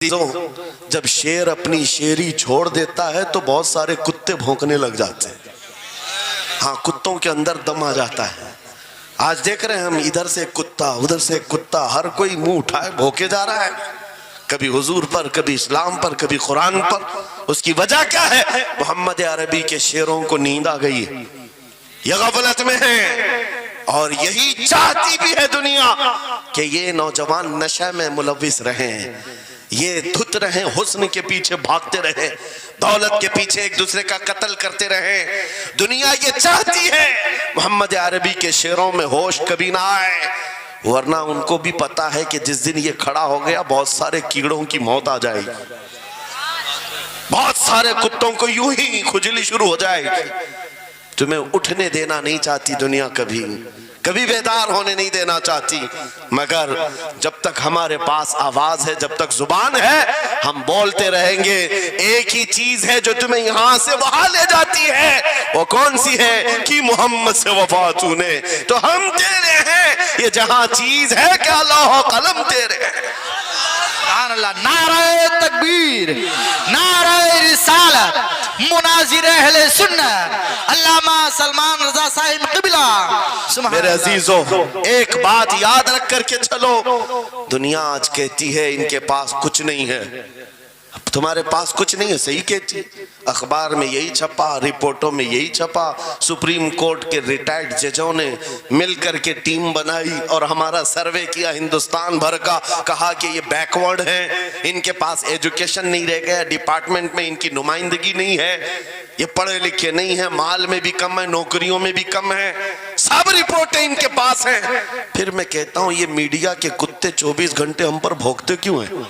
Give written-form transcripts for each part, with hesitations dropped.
جب شیر اپنی شیری چھوڑ دیتا ہے تو بہت سارے کتے بھونکنے لگ جاتے ہیں. ہاں، کتوں کے اندر دم آ جاتا ہے. آج دیکھ رہے ہیں ہم، ادھر سے کتا ادھر سے کتا، ہر کوئی منہ اٹھائے بھوکے جا رہا ہے، کبھی حضور پر، کبھی اسلام پر، کبھی قرآن پر. اس کی وجہ کیا ہے؟ محمد عربی کے شیروں کو نیند آ گئی ہے، یہ غفلت میں ہے، اور یہی چاہتی بھی ہے دنیا کہ یہ نوجوان نشہ میں ملوث رہیں، یہ دھت رہیں، حسن کے پیچھے بھاگتے رہیں، دولت کے پیچھے ایک دوسرے کا قتل کرتے رہیں. دنیا یہ چاہتی ہے محمد عربی کے شیروں میں ہوش کبھی نہ آئے، ورنہ ان کو بھی پتا ہے کہ جس دن یہ کھڑا ہو گیا بہت سارے کیڑوں کی موت آ جائے گی، بہت سارے کتوں کو یوں ہی کھجلی شروع ہو جائے گی. تمہیں اٹھنے دینا نہیں چاہتی دنیا، کبھی بیدار ہونے نہیں دینا چاہتی، مگر جب تک ہمارے پاس آواز ہے، جب تک زبان ہے، ہم بولتے رہیں گے. ایک ہی چیز ہے جو تمہیں یہاں سے وہاں لے جاتی ہے، وہ کون سی ہے؟ کہ محمد سے وفا تو نے، تو ہم تیرے ہیں. یہ جہاں چیز ہے کیا لوح و قلم تیرے ہیں. سبحان اللہ. نعرہ تکبیر، نعرہ رسالت، مناظر اہل سنت علامہ سلمان رضا صاحب قبلہ. میرے عزیزو، ایک بات یاد رکھ کر کے چلو، دنیا آج کہتی ہے ان کے پاس کچھ نہیں ہے. تمہارے پاس کچھ نہیں ہے، صحیح کہتی، اخبار میں یہی چھپا، رپورٹوں میں یہی چھپا. سپریم کورٹ کے ریٹائرڈ ججوں نے مل کر کے ٹیم بنائی اور ہمارا سروے کیا ہندوستان بھر کا، کہا کہ یہ بیکورڈ ہیں، ان کے پاس ایجوکیشن نہیں رہ گیا، ڈپارٹمنٹ میں ان کی نمائندگی نہیں ہے، یہ پڑھے لکھے نہیں ہیں، مال میں بھی کم ہے، نوکریوں میں بھی کم ہے، سب رپورٹیں ان کے پاس ہیں. پھر میں کہتا ہوں یہ میڈیا کے کتے 24 گھنٹے ہم پر بھونکتے کیوں ہیں؟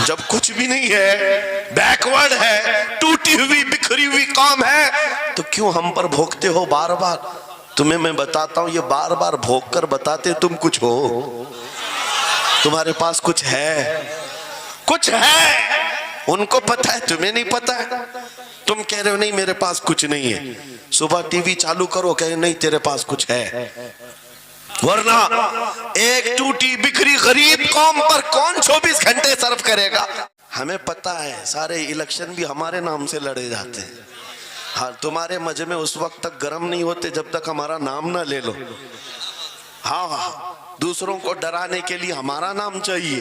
جب کچھ بھی نہیں ہے، بیکورڈ ہے، ٹوٹی ہوئی بکھری ہوئی قوم ہے، تو کیوں ہم پر بھونکتے ہو بار بار؟ تمہیں میں بتاتا ہوں، یہ بار بار بھونک کر بتاتے تم کچھ ہو، تمہارے پاس کچھ ہے، کچھ ہے. ان کو پتہ ہے، تمہیں نہیں پتہ ہے. تم کہہ رہے ہو نہیں میرے پاس کچھ نہیں ہے، صبح ٹی وی چالو کرو، کہے نہیں تیرے پاس کچھ ہے. ورنہ ایک ٹوٹی بکھری غریب قوم پر کون 24 گھنٹے صرف کرے گا؟ ہمیں پتہ ہے سارے الیکشن بھی ہمارے نام سے لڑے جاتے ہیں. ہاں، تمہارے مجمع اس وقت تک گرم نہیں ہوتے جب تک ہمارا نام نہ لے لو. ہاں، دوسروں کو ڈرانے کے لیے ہمارا نام چاہیے،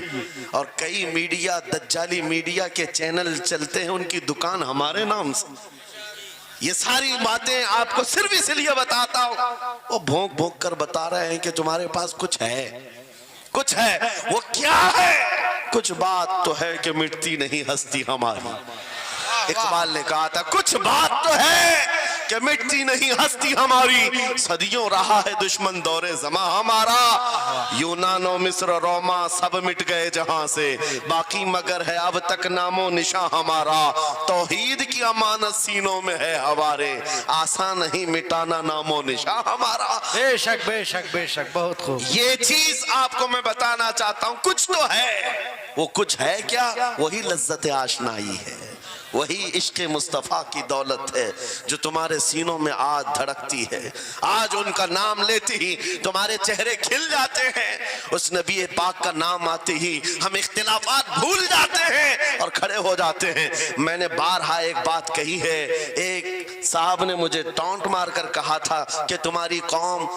اور کئی میڈیا، دجالی میڈیا کے چینل چلتے ہیں، ان کی دکان ہمارے نام سے. یہ ساری باتیں آپ کو صرف اس لیے بتاتا ہوں، وہ بھونک بھونک کر بتا رہے ہیں کہ تمہارے پاس کچھ ہے، کچھ ہے. وہ کیا ہے؟ کچھ بات تو ہے کہ مٹتی نہیں ہستی ہماری. اقبال نے کہا تھا کچھ بات تو ہے کہ مٹتی نہیں ہستی ہماری، صدیوں رہا ہے دشمن دور زماں ہمارا، یونان و مصر روما سب مٹ گئے جہاں سے، باقی مگر ہے اب تک نام و نشاں ہمارا، توحید کی امانت سینوں میں ہے ہمارے، آسان نہیں مٹانا نام و نشاں ہمارا. بے شک بے شک بے شک، بہت خوب. یہ چیز آپ کو میں بتانا چاہتا ہوں، کچھ تو ہے. وہ کچھ ہے کیا؟ وہی لذت آشنائی ہے، وہی عشق مصطفیٰ کی دولت ہے جو تمہارے سینوں میں آج دھڑکتی ہے. آج ان کا نام لیتے ہی تمہارے چہرے کھل جاتے ہیں، اس نبی پاک کا نام آتے ہی ہم اختلافات بھول جاتے ہیں اور کھڑے ہو جاتے ہیں. میں نے بارہا ایک بات کہی ہے، ایک صاحب نے مجھے ٹونٹ مار کر کہا تھا کہ تمہاری قوم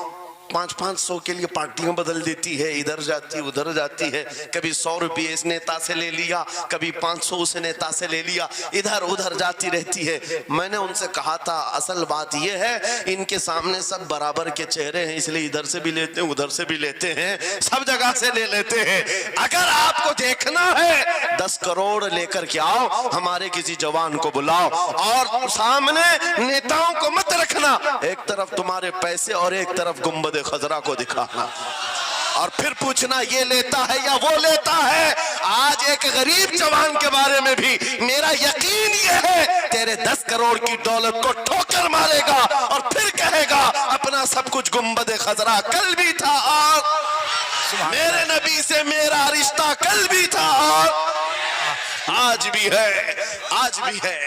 500 کے لیے پارٹیاں بدل دیتی ہے، ادھر جاتی ادھر جاتی ہے، کبھی 100 روپے اس نیتا سے لے لیا، کبھی 500 اس نیتا سے لے لیا، ادھر ادھر جاتی رہتی ہے. میں نے ان سے کہا تھا اصل بات یہ ہے ان کے سامنے سب برابر کے چہرے ہیں، اس لیے ادھر سے بھی لیتے ہیں ادھر سے بھی لیتے ہیں، سب جگہ سے لے لیتے ہیں. اگر آپ کو دیکھنا ہے 10 کروڑ لے کر کے آؤ، ہمارے کسی جوان کو بلاؤ، اور سامنے نیتاؤں کو مت رکھنا، ایک طرف تمہارے پیسے اور ایک طرف گنبد خضرا کو دکھانا، اور پھر پوچھنا یہ لیتا ہے یا وہ لیتا ہے. آج ایک غریب جوان کے بارے میں بھی میرا یقین یہ ہے تیرے 10 کروڑ کی دولت کو ٹھوکر مارے گا اور پھر کہے گا اپنا سب کچھ گنبد خضرا کل بھی تھا اور میرے نبی سے میرا رشتہ کل بھی تھا اور آج بھی ہے، آج بھی ہے.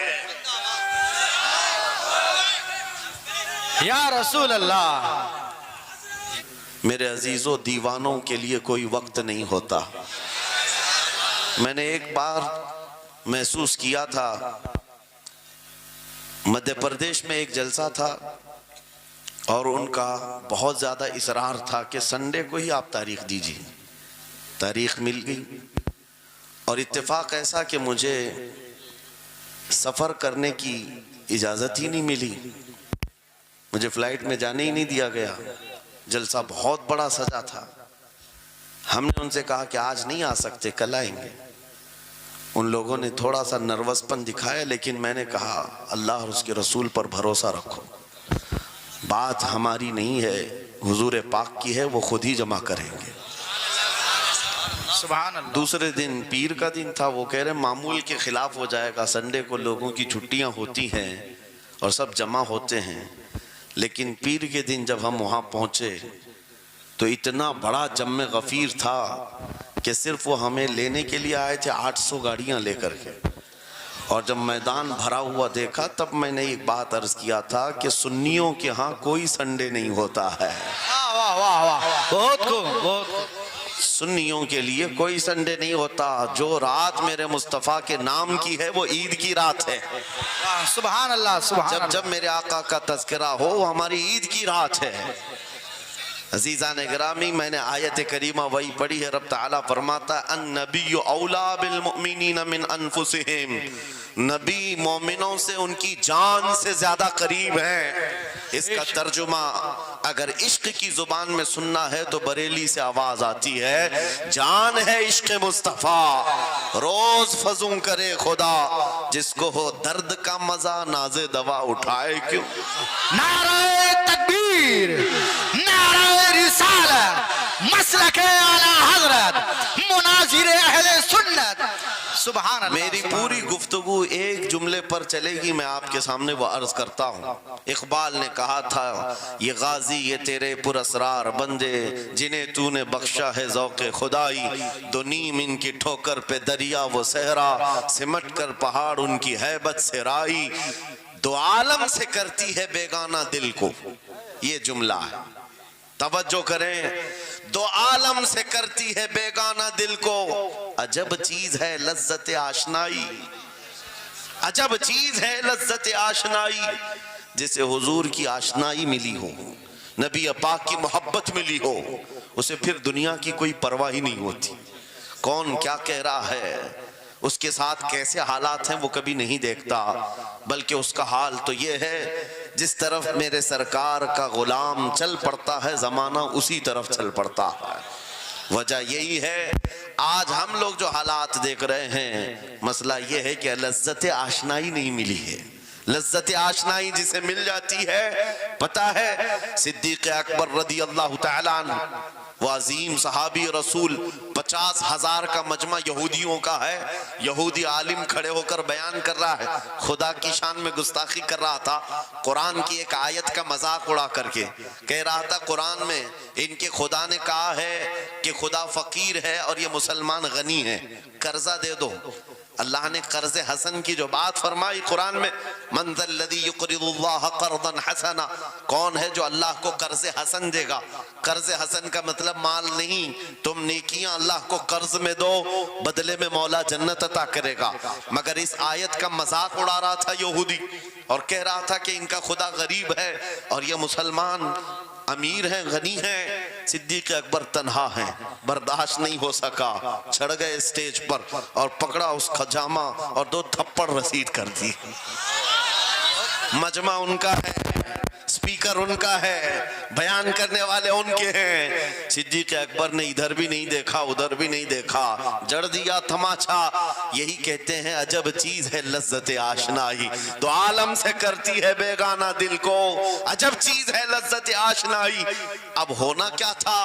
یا رسول اللہ. میرے عزیزو، دیوانوں کے لیے کوئی وقت نہیں ہوتا. میں نے ایک بار محسوس کیا تھا، مدھیہ پردیش میں ایک جلسہ تھا اور ان کا بہت زیادہ اصرار تھا کہ سنڈے کو ہی آپ تاریخ دیجیے۔ تاریخ مل گئی اور اتفاق ایسا کہ مجھے سفر کرنے کی اجازت ہی نہیں ملی، مجھے فلائٹ میں جانے ہی نہیں دیا گیا۔ جلسہ بہت بڑا سجا تھا، ہم نے ان سے کہا کہ آج نہیں آ سکتے، کل آئیں گے۔ ان لوگوں نے تھوڑا سا نروس پن دکھایا، لیکن میں نے کہا اللہ اور اس کے رسول پر بھروسہ رکھو، بات ہماری نہیں ہے، حضور پاک کی ہے، وہ خود ہی جمع کریں گے۔ سبحان اللہ۔ دوسرے دن پیر کا دن تھا، وہ کہہ رہے معمول کے خلاف ہو جائے گا، سنڈے کو لوگوں کی چھٹیاں ہوتی ہیں اور سب جمع ہوتے ہیں، لیکن پیر کے دن جب ہم وہاں پہنچے تو اتنا بڑا جم غفیر تھا کہ صرف وہ ہمیں لینے کے لیے آئے تھے 800 گاڑیاں لے کر کے، اور جب میدان بھرا ہوا دیکھا تب میں نے ایک بات عرض کیا تھا کہ سنیوں کے ہاں کوئی سنڈے نہیں ہوتا ہے، واہ واہ واہ واہ، بہت خوب بہت خوب۔ سنیوں کے لیے کوئی سنڈے نہیں ہوتا، جو رات میرے مصطفیٰ کے نام کی ہے وہ عید کی رات ہے۔ سبحان اللہ سبحان اللہ۔ جب میرے آقا کا تذکرہ ہو وہ ہماری عید کی رات ہے۔ عزیزان گرامی، میں نے آیت کریمہ وہی پڑھی ہے، رب تعالیٰ فرماتا ہے النبی اولا بالمؤمنین من انفسہم، نبی مومنوں سے ان کی جان سے زیادہ قریب ہیں۔ اس کا ترجمہ اگر عشق کی زبان میں سننا ہے تو بریلی سے آواز آتی ہے، جان ہے عشق مصطفیٰ، روز فزوں کرے خدا، جس کو ہو درد کا مزہ ناز دوا اٹھائے کیوں۔ نعرہ تکبیر، نعرہ رسالت، مسلک اعلی حضرت، مناظر اہل سنت، سبحان اللہ۔ میری پوری گفتگو ایک جملے پر چلے گی، میں آپ کے سامنے وہ عرض کرتا ہوں۔ اقبال نے کہا تھا یہ غازی یہ تیرے پراسرار بندے، جنہیں تو نے بخشا ہے ذوق خدائی، دو نیم ان کی ٹھوکر پہ دریا وہ صحرا، سمٹ کر پہاڑ ان کی ہیبت سے رائی، دو عالم سے کرتی ہے بیگانہ دل کو۔ یہ جملہ ہے، توجہ کریں، دو عالم سے کرتی ہے بیگانہ دل کو، عجب چیز ہے لذت آشنائی، عجب چیز ہے لذت آشنائی، جسے حضور کی آشنائی ملی ہو، نبی پاک کی محبت ملی ہو، اسے پھر دنیا کی کوئی پرواہ ہی نہیں ہوتی، کون کیا کہہ رہا ہے، اس کے ساتھ کیسے حالات ہیں وہ کبھی نہیں دیکھتا، بلکہ اس کا حال تو یہ ہے جس طرف میرے سرکار کا غلام چل پڑتا ہے زمانہ اسی طرف چل پڑتا ہے۔ وجہ یہی ہے آج ہم لوگ جو حالات دیکھ رہے ہیں، مسئلہ یہ ہے کہ لذت آشنائی نہیں ملی ہے۔ لذت آشنائی جسے مل جاتی ہے، پتہ ہے صدیق اکبر رضی اللہ تعالیٰ عنہ، وہ عظیم صحابی رسول، 50,000 کا مجمع یہودیوں کا ہے، یہودی عالم کھڑے ہو کر بیان کر رہا ہے، خدا کی شان میں گستاخی کر رہا تھا، قرآن کی ایک آیت کا مذاق اڑا کر کے کہہ رہا تھا قرآن میں ان کے خدا نے کہا ہے کہ خدا فقیر ہے اور یہ مسلمان غنی ہے، قرضہ دے دو۔ اللہ نے قرض حسن کی جو بات فرمائی قرآن میں، من ذا الذی یقرض اللہ قرضا حسنا، کون ہے جو اللہ کو قرض حسن دے گا؟ قرض حسن کا مطلب مال نہیں، تم نیکیاں اللہ کو قرض میں دو، بدلے میں مولا جنت عطا کرے گا۔ مگر اس آیت کا مذاق اڑا رہا تھا یہودی اور کہہ رہا تھا کہ ان کا خدا غریب ہے اور یہ مسلمان امیر ہیں، غنی ہیں۔ صدیق اکبر تنہا ہیں، برداشت نہیں ہو سکا، چڑھ گئے اسٹیج پر اور پکڑا اس خجامہ اور 2 تھپڑ رسید کر دی۔ مجمع ان کا ہے، سپیکر ان کا ہے، بیان کرنے والے ان کے ہیں۔ صدیق اکبر نے ادھر بھی نہیں دیکھا ادھر بھی نہیں دیکھا، جڑ دیا تماچا۔ یہی کہتے ہیں عجب چیز ہے لذت آشنائی، دو عالم سے کرتی ہے بیگانہ دل کو، عجب چیز ہے لذت آشنائی۔ اب ہونا کیا تھا،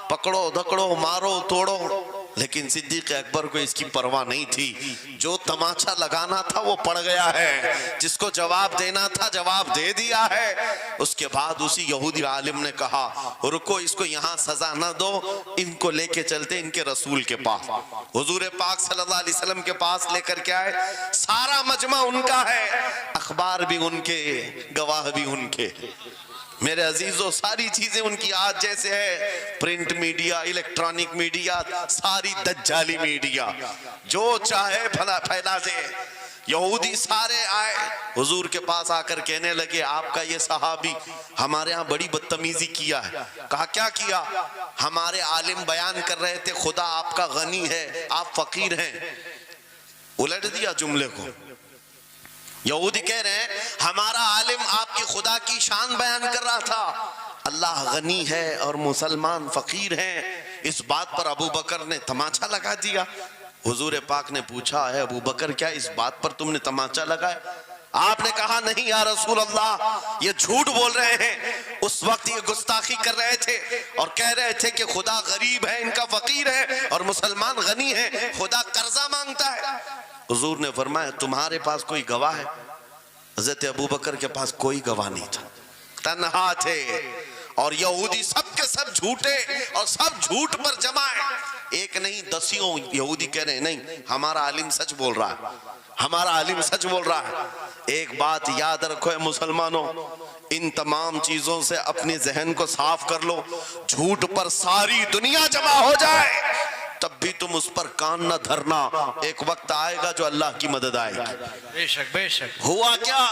پکڑو دکڑو مارو توڑو، لیکن صدیق اکبر کو اس کی پرواہ نہیں تھی، جو تماچا لگانا تھا وہ پڑ گیا ہے، جس کو جواب دینا تھا جواب دے دیا ہے۔ اس کے بعد اسی یہودی عالم نے کہا رکو، اس کو یہاں سزا نہ دو، ان کو لے کے چلتے ان کے رسول کے پاس۔ حضور پاک صلی اللہ علیہ وسلم کے پاس لے کر کے آئے، سارا مجمع ان کا ہے، اخبار بھی ان کے، گواہ بھی ان کے۔ میرے عزیزوں ساری چیزیں ان کی آج جیسے ہے، پرنٹ میڈیا، الیکٹرانک میڈیا، ساری دجالی میڈیا، جو چاہے پھیلا دے۔ یہودی سارے آئے حضور کے پاس آ کر کہنے لگے آپ کا یہ صحابی ہمارے ہاں بڑی بدتمیزی کیا ہے۔ کہا کیا کیا؟ ہمارے عالم بیان کر رہے تھے خدا آپ کا غنی ہے، آپ فقیر ہیں۔ الٹ دیا جملے کو۔ یہودی کہہ رہے ہیں ہمارا عالم آپ کی خدا کی شان بیان کر رہا تھا، اللہ غنی ہے اور مسلمان فقیر ہیں۔ اس بات پر ابو بکر نے تماچا لگا دیا۔ حضور پاک نے پوچھا ہے ابو بکر کیا اس بات پر تم نے تماچا لگایا؟ آپ نے کہا نہیں یا رسول اللہ، یہ جھوٹ بول رہے ہیں، اس وقت یہ گستاخی کر رہے تھے اور کہہ رہے تھے کہ خدا غریب ہے، ان کا فقیر ہے، اور مسلمان غنی ہے، خدا قرضہ مانگتا ہے۔ حضور نے فرمایا تمہارے پاس کوئی گواہ ہے؟ حضرت ابو بکر کے پاس کوئی گواہ نہیں تھا، تنہا تھے، اور یہودی سب کے سب جھوٹے اور سب جھوٹ پر جمع ہے۔ ایک نہیں دسیوں یہودی کہہ رہے ہیں نہیں ہمارا عالم سچ بول رہا ہے، ہمارا عالم سچ بول رہا ہے۔ ایک بات یاد رکھو اے مسلمانوں، ان تمام چیزوں سے اپنی ذہن کو صاف کر لو۔ جھوٹ پر ساری دنیا جمع ہو جائے تب بھی تم اس پر کان نہ دھرنا، ایک وقت آئے گا جو اللہ کی مدد آئے گی۔ بے شک بے شک۔ ہوا کیا؟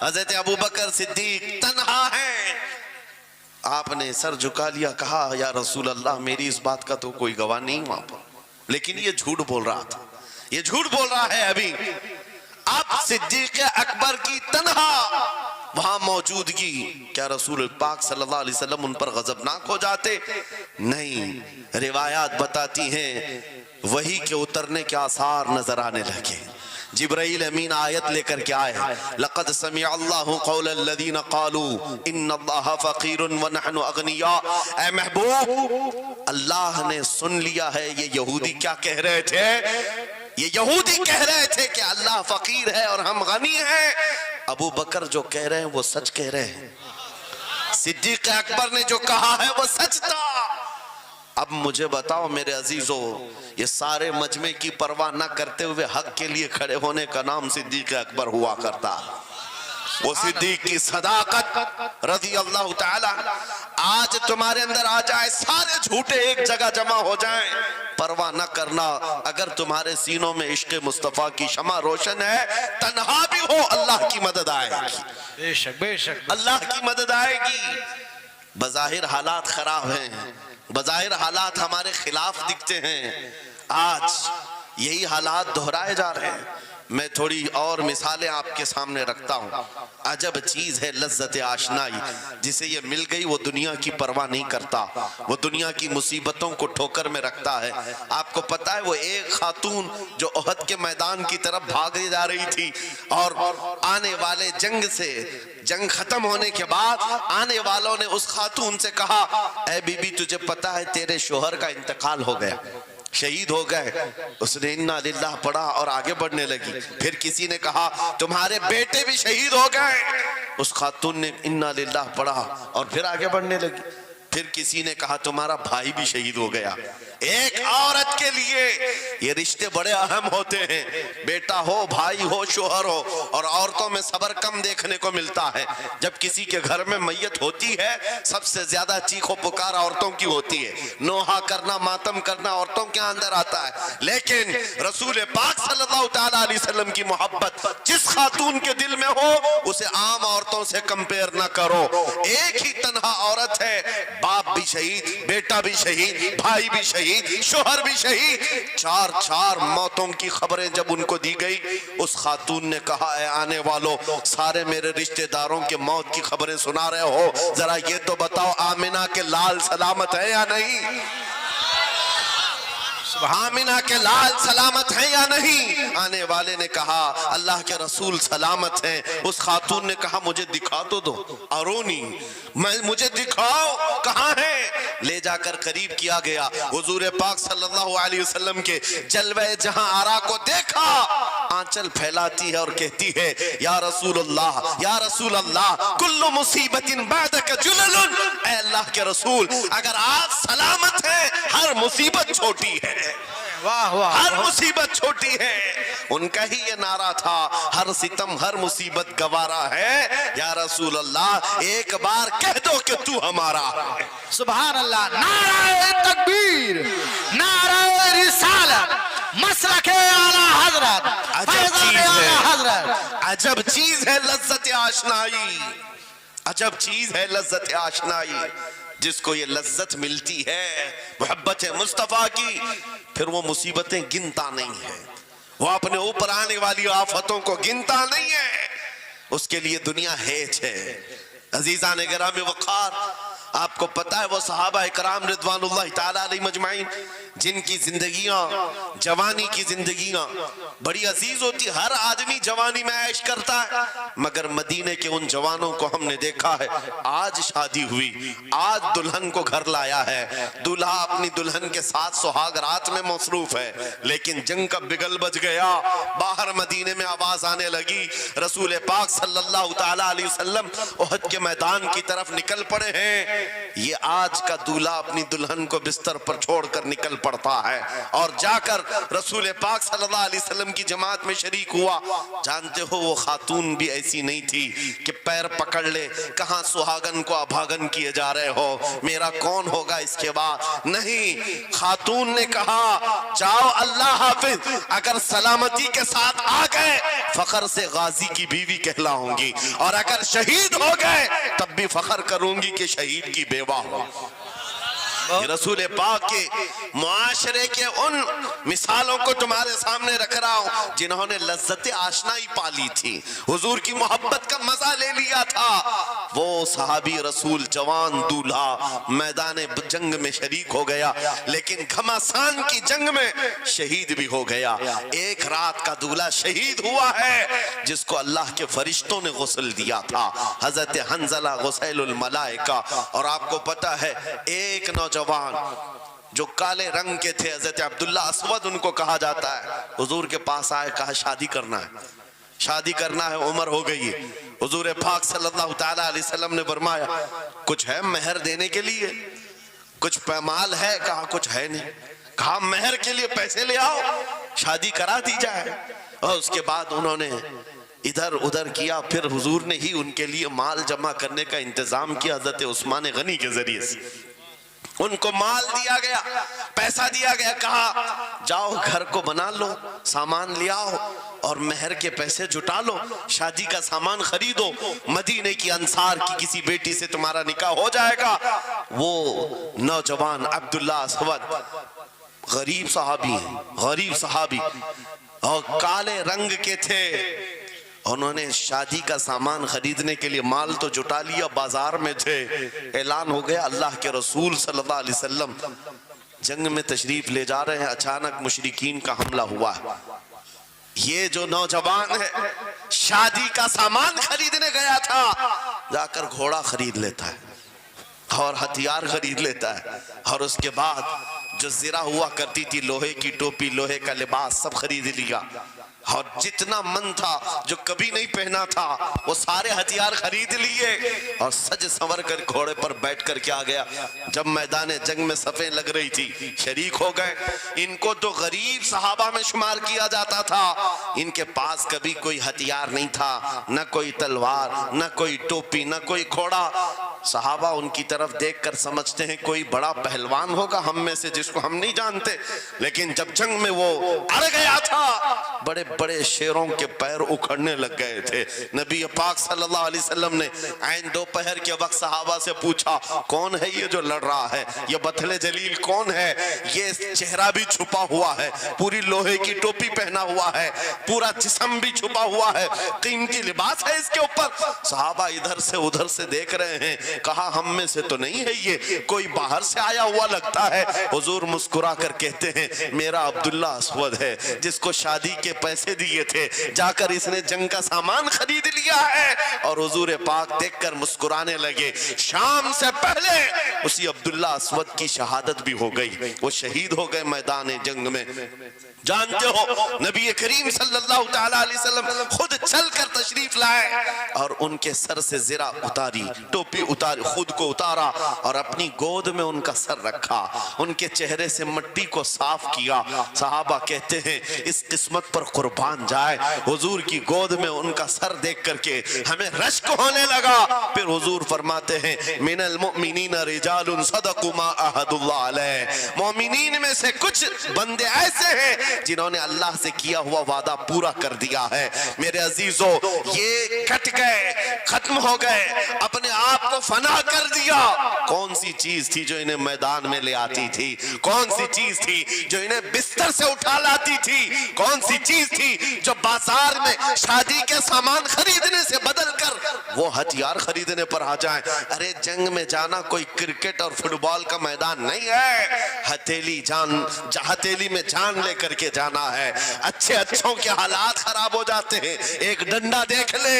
حضرت ابو بکر صدیق تنہا ہیں، آپ نے سر جھکا لیا، کہا یا رسول اللہ میری اس بات کا تو کوئی گواہ نہیں وہاں پر، لیکن یہ جھوٹ بول رہا تھا، یہ جھوٹ بول رہا ہے ابھی۔ اب صدیق اکبر کی تنہا وہاں موجودگی، کیا رسول پاک صلی اللہ علیہ وسلم ان پر غضبناک ہو جاتے؟ نہیں، روایات بتاتی ہیں وحی کے اترنے کے آثار نظر آنے لگے۔ جبرائیل امین آیت لے کر کے آئے، لقد سمع اللہ قول الذین قالوا ان اللہ فقیر ونحن اغنیاء۔ اے محبوب اللہ نے سن لیا ہے یہ یہودی کیا کہہ رہے تھے، یہ یہودی کہہ رہے تھے کہ اللہ فقیر ہے اور ہم غنی ہیں۔ ابو بکر جو کہہ رہے ہیں وہ سچ کہہ رہے ہیں، صدیق اکبر نے جو کہا ہے وہ سچ تھا۔ اب مجھے بتاؤ میرے عزیزو، یہ سارے مجمع کی پرواہ نہ کرتے ہوئے حق کے لیے کھڑے ہونے کا نام صدیق اکبر ہوا کرتا۔ وہ صدیق کی صداقت رضی اللہ تعالی آج تمہارے اندر آ جائے، سارے جھوٹے ایک جگہ جمع ہو جائیں، پرواہ نہ کرنا۔ اگر تمہارے سینوں میں عشق مصطفیٰ کی شمع روشن ہے، تنہا بھی ہو اللہ کی مدد آئے گی، بے شک بے شک، اللہ کی مدد آئے گی۔ بظاہر حالات خراب ہیں، بظاہر حالات ہمارے خلاف دکھتے ہیں، آج یہی حالات دہرائے جا رہے ہیں۔ میں تھوڑی اور مثالیں آپ کے سامنے رکھتا ہوں۔ عجب چیز ہے لذت آشنائی، جسے یہ مل گئی وہ دنیا کی پرواہ نہیں کرتا، وہ دنیا کی مصیبتوں کو ٹھوکر میں رکھتا ہے۔ آپ کو پتہ ہے وہ ایک خاتون جو احد کے میدان کی طرف بھاگے جا رہی تھی، اور آنے والے جنگ ختم ہونے کے بعد آنے والوں نے اس خاتون سے کہا اے بی بی تجھے پتہ ہے تیرے شوہر کا انتقال ہو گیا، شہید ہو گئے۔ اس نے انا للہ پڑھا اور آگے بڑھنے لگی۔ پھر کسی نے کہا تمہارے بیٹے بھی شہید ہو گئے، اس خاتون نے انا للہ پڑھا اور پھر آگے بڑھنے لگی۔ پھر کسی نے کہا تمہارا بھائی بھی شہید ہو گیا۔ ایک عورت کے لیے یہ رشتے بڑے اہم ہوتے ہیں، بیٹا ہو، بھائی ہو، شوہر ہو، اور عورتوں میں صبر کم دیکھنے کو ملتا ہے۔ جب کسی کے گھر میں میت ہوتی ہے سب سے زیادہ چیخ و پکار عورتوں کی ہوتی ہے، نوحہ کرنا، ماتم کرنا عورتوں کے اندر آتا ہے۔ لیکن رسول پاک صلی اللہ تعالیٰ علیہ وسلم کی محبت جس خاتون کے دل میں ہو اسے عام عورتوں سے کمپیر نہ کرو۔ ایک ہی تنہا عورت ہے، باپ بھی شہید، بیٹا بھی شہید، بھائی بھی شہید، شوہر بھی شہید، چار موتوں کی خبریں جب ان کو دی گئی، اس خاتون نے کہا اے آنے والو سارے میرے رشتہ داروں کے موت کی خبریں سنا رہے ہو، ذرا یہ تو بتاؤ آمنہ کے لال سلامت ہے یا نہیں؟ آمنہ کے لال سلامت ہیں یا نہیں؟ آنے والے نے کہا اللہ کے رسول سلامت ہیں۔ اس خاتون نے کہا مجھے دکھا تو دو، ارونی، مجھے دکھاؤ کہاں ہے۔ لے جا کر قریب کیا گیا، حضور پاک صلی اللہ علیہ وسلم کے جلوہ جہاں آرا کو دیکھا، آنچل پھیلاتی ہے اور کہتی ہے یا رسول اللہ، یا رسول اللہ، کل مصیبت بعدک جلل۔ اے اللہ کے رسول اگر آپ سلامت ہیں ہر مصیبت چھوٹی ہے، واہ واہ، ہر مصیبت چھوٹی ہے۔ ان کا ہی یہ نعرہ تھا، ہر ستم ہر مصیبت گوارا ہے، یا رسول اللہ ایک بار کہہ دو کہ تو ہمارا ہے۔ سبحان اللہ، نعرہ تکبیر، نعرہ رسالت، مسلک اعلی حضرت، عجب فیضان چیز ہے، اعلی حضرت۔ عجب چیز ہے لذت آشنائی، عجب چیز ہے لذت آشنائی، جس کو یہ لذت ملتی ہے محبت مصطفیٰ کی، پھر وہ مصیبتیں گنتا نہیں ہے، وہ اپنے اوپر آنے والی آفتوں کو گنتا نہیں ہے، اس کے لیے دنیا ہیچ ہے۔ عزیزان گرامی وقار، آپ کو پتا ہے وہ صحابہ کرام رضوان اللہ تعالیٰ علیہ مجمعین جن کی زندگیاں، جوانی کی زندگیاں بڑی عزیز ہوتی، ہر آدمی جوانی میں عیش کرتا ہے، مگر مدینے کے ان جوانوں کو ہم نے دیکھا ہے، آج شادی ہوئی، آج دلہن کو گھر لایا ہے، دلہا اپنی دلہن کے ساتھ سہاگ رات میں مصروف ہے، لیکن جنگ کا بگل بج گیا، باہر مدینے میں آواز آنے لگی، رسول پاک صلی اللہ تعالیٰ علیہ وسلم احد کے میدان کی طرف نکل پڑے ہیں۔ یہ آج کا دولہا اپنی دلہن کو بستر پر چھوڑ کر نکل پڑتا ہے اور جا کر رسول پاک صلی اللہ علیہ وسلم کی جماعت میں شریک ہوا۔ جانتے ہو وہ خاتون بھی ایسی نہیں تھی کہ پیر پکڑ لے، کہاں سہاگن کو ابھاگن کیے جا رہے ہو، میرا کون ہوگا اس کے بعد، نہیں، خاتون نے کہا جاؤ اللہ حافظ، اگر سلامتی کے ساتھ آ گئے فخر سے غازی کی بیوی کہلاؤں گی، اور اگر شہید ہو گئے تب بھی فخر کروں گی کہ شہید کی بیوہ ہو۔ یہ رسول پاک کے معاشرے کے ان مثالوں کو تمہارے سامنے رکھ رہا ہوں جنہوں نے لذت آشنائی پالی تھی، حضور کی محبت کا مزہ لے لیا تھا۔ وہ صحابی رسول جوان دولہا میدان جنگ میں شریک ہو گیا، لیکن گھمسان کی جنگ میں شہید بھی ہو گیا۔ ایک رات کا دولہا شہید ہوا ہے جس کو اللہ کے فرشتوں نے غسل دیا تھا، حضرت حنظلہ غسیل الملائکہ۔ اور آپ کو پتا ہے ایک نوجوان جو کالے رنگ کے تھے، حضرت عبداللہ اسود ان کو کہا جاتا ہے، حضور کے پاس آئے، کہا شادی کرنا ہے، شادی کرنا ہے، عمر ہو گئی ہے۔ حضور پاک صلی اللہ تعالیٰ علیہ وسلم نے فرمایا کچھ ہے مہر دینے کے لیے، کچھ پیمال ہے، کہا کچھ ہے نہیں، کہا مہر کے لیے پیسے لے آؤ، شادی کرا دی جائے۔ اور اس کے بعد انہوں نے ادھر ادھر کیا، پھر حضور نے ہی ان کے لیے مال جمع کرنے کا انتظام کیا حضرت عثمان غنی کے ذریعے سے، ان کو مال دیا گیا، پیسہ دیا گیا، کہا جاؤ گھر کو بنا لو، سامان لے آؤ اور مہر کے پیسے جٹا لو، شادی کا سامان خریدو، مدینے کی انصار کی کسی بیٹی سے تمہارا نکاح ہو جائے گا۔ وہ نوجوان عبداللہ اسود غریب صحابی ہیں، غریب صحابی اور کالے رنگ کے تھے، انہوں نے شادی کا سامان خریدنے کے لیے مال تو جٹا لیا، بازار میں تھے، اعلان ہو گیا اللہ کے رسول صلی اللہ علیہ وسلم جنگ میں تشریف لے جا رہے ہیں، اچانک مشرکین کا حملہ ہوا ہے۔ یہ جو نوجوان ہے شادی کا سامان خریدنے گیا تھا، جا کر گھوڑا خرید لیتا ہے اور ہتھیار خرید لیتا ہے، اور اس کے بعد جو زرہ ہوا کرتی تھی، لوہے کی ٹوپی، لوہے کا لباس سب خرید لیا، اور جتنا من تھا جو کبھی نہیں پہنا تھا وہ سارے ہتھیار خرید لیے، اور سج سنور کر گھوڑے پر بیٹھ کر کیا گیا، جب میدان جنگ میں صفیں لگ رہی تھی شریک ہو گئے۔ ان کو تو غریب صحابہ میں شمار کیا جاتا تھا، ان کے پاس کبھی کوئی ہتھیار نہیں تھا، نہ کوئی تلوار، نہ کوئی ٹوپی، نہ کوئی گھوڑا۔ صحابہ ان کی طرف دیکھ کر سمجھتے ہیں کوئی بڑا پہلوان ہوگا ہم میں سے جس کو ہم نہیں جانتے، لیکن جب جنگ میں وہ اڑ گیا تھا بڑے بڑے شیروں کے پیر اکھڑنے لگ گئے تھے۔ نبی پاک صلی اللہ علیہ وسلم نے عین دوپہر کے وقت صحابہ سے پوچھا کون ہے یہ جو لڑ رہا ہے، یہ بطل جلیل کون ہے، یہ چہرہ بھی چھپا ہوا ہے، پوری لوہے کی ٹوپی پہنا ہوا ہے، پورا جسم بھی چھپا ہوا ہے، قیمتی لباس ہے اس کے اوپر۔ صحابہ ادھر سے ادھر سے دیکھ رہے ہیں، کہا ہم میں سے تو نہیں ہے، یہ کوئی باہر سے آیا ہوا لگتا ہے۔ حضور مسکرا کر کہتے ہیں میرا عبداللہ اسود ہے جس کو شادی کے پیسے دیے تھے، جا کر اس نے جنگ کا سامان خرید لیا ہے۔ اور حضور پاک دیکھ کر مسکرانے لگے۔ شام سے پہلے اسی عبداللہ اسود کی شہادت بھی ہو گئی، وہ شہید ہو گئے میدان جنگ میں۔ جانتے ہو نبی کریم صلی اللہ تعالیٰ علیہ وسلم خود چل کر تشریف لائے اور ان کے سر سے زرہ اتاری، ٹوپی اتاری، خود کو اتارا اور اپنی گود میں ان کا سر رکھا، ان کے چہرے سے مٹی کو صاف کیا۔ صحابہ کہتے ہیں اس قسمت پر قربان جائے. حضور کی گود میں ان کا سر دیکھ کر کے ہمیں رشک ہونے لگا. پھر حضور فرماتے ہیں من المؤمنین رجال صدقوا ما عاهدوا اللہ علیہ. مومنین میں سے کچھ بندے ایسے ہیں جنہوں نے اللہ سے کیا ہوا وعدہ پورا کر دیا ہے. میرے عزیزو یہ کٹ گئے, ختم ہو گئے, اپنے آپ کو فنا کر دیا. کون سی چیز تھی جو انہیں میدان میں لے آتی تھی؟ کون سی چیز تھی جو انہیں بستر سے اٹھا لاتی تھی؟ کون سی چیز تھی جو بازار میں شادی کے سامان خریدنے سے بدل کر وہ ہتھیار خریدنے پر آ جائیں؟ ارے جنگ میں جانا کوئی کرکٹ اور فٹ بال کا میدان نہیں ہے. ہتھیلی میں جان لے کر کے جانا ہے. اچھوں کے حالات خراب ہو جاتے ہیں, ایک ڈنڈا دیکھ لے.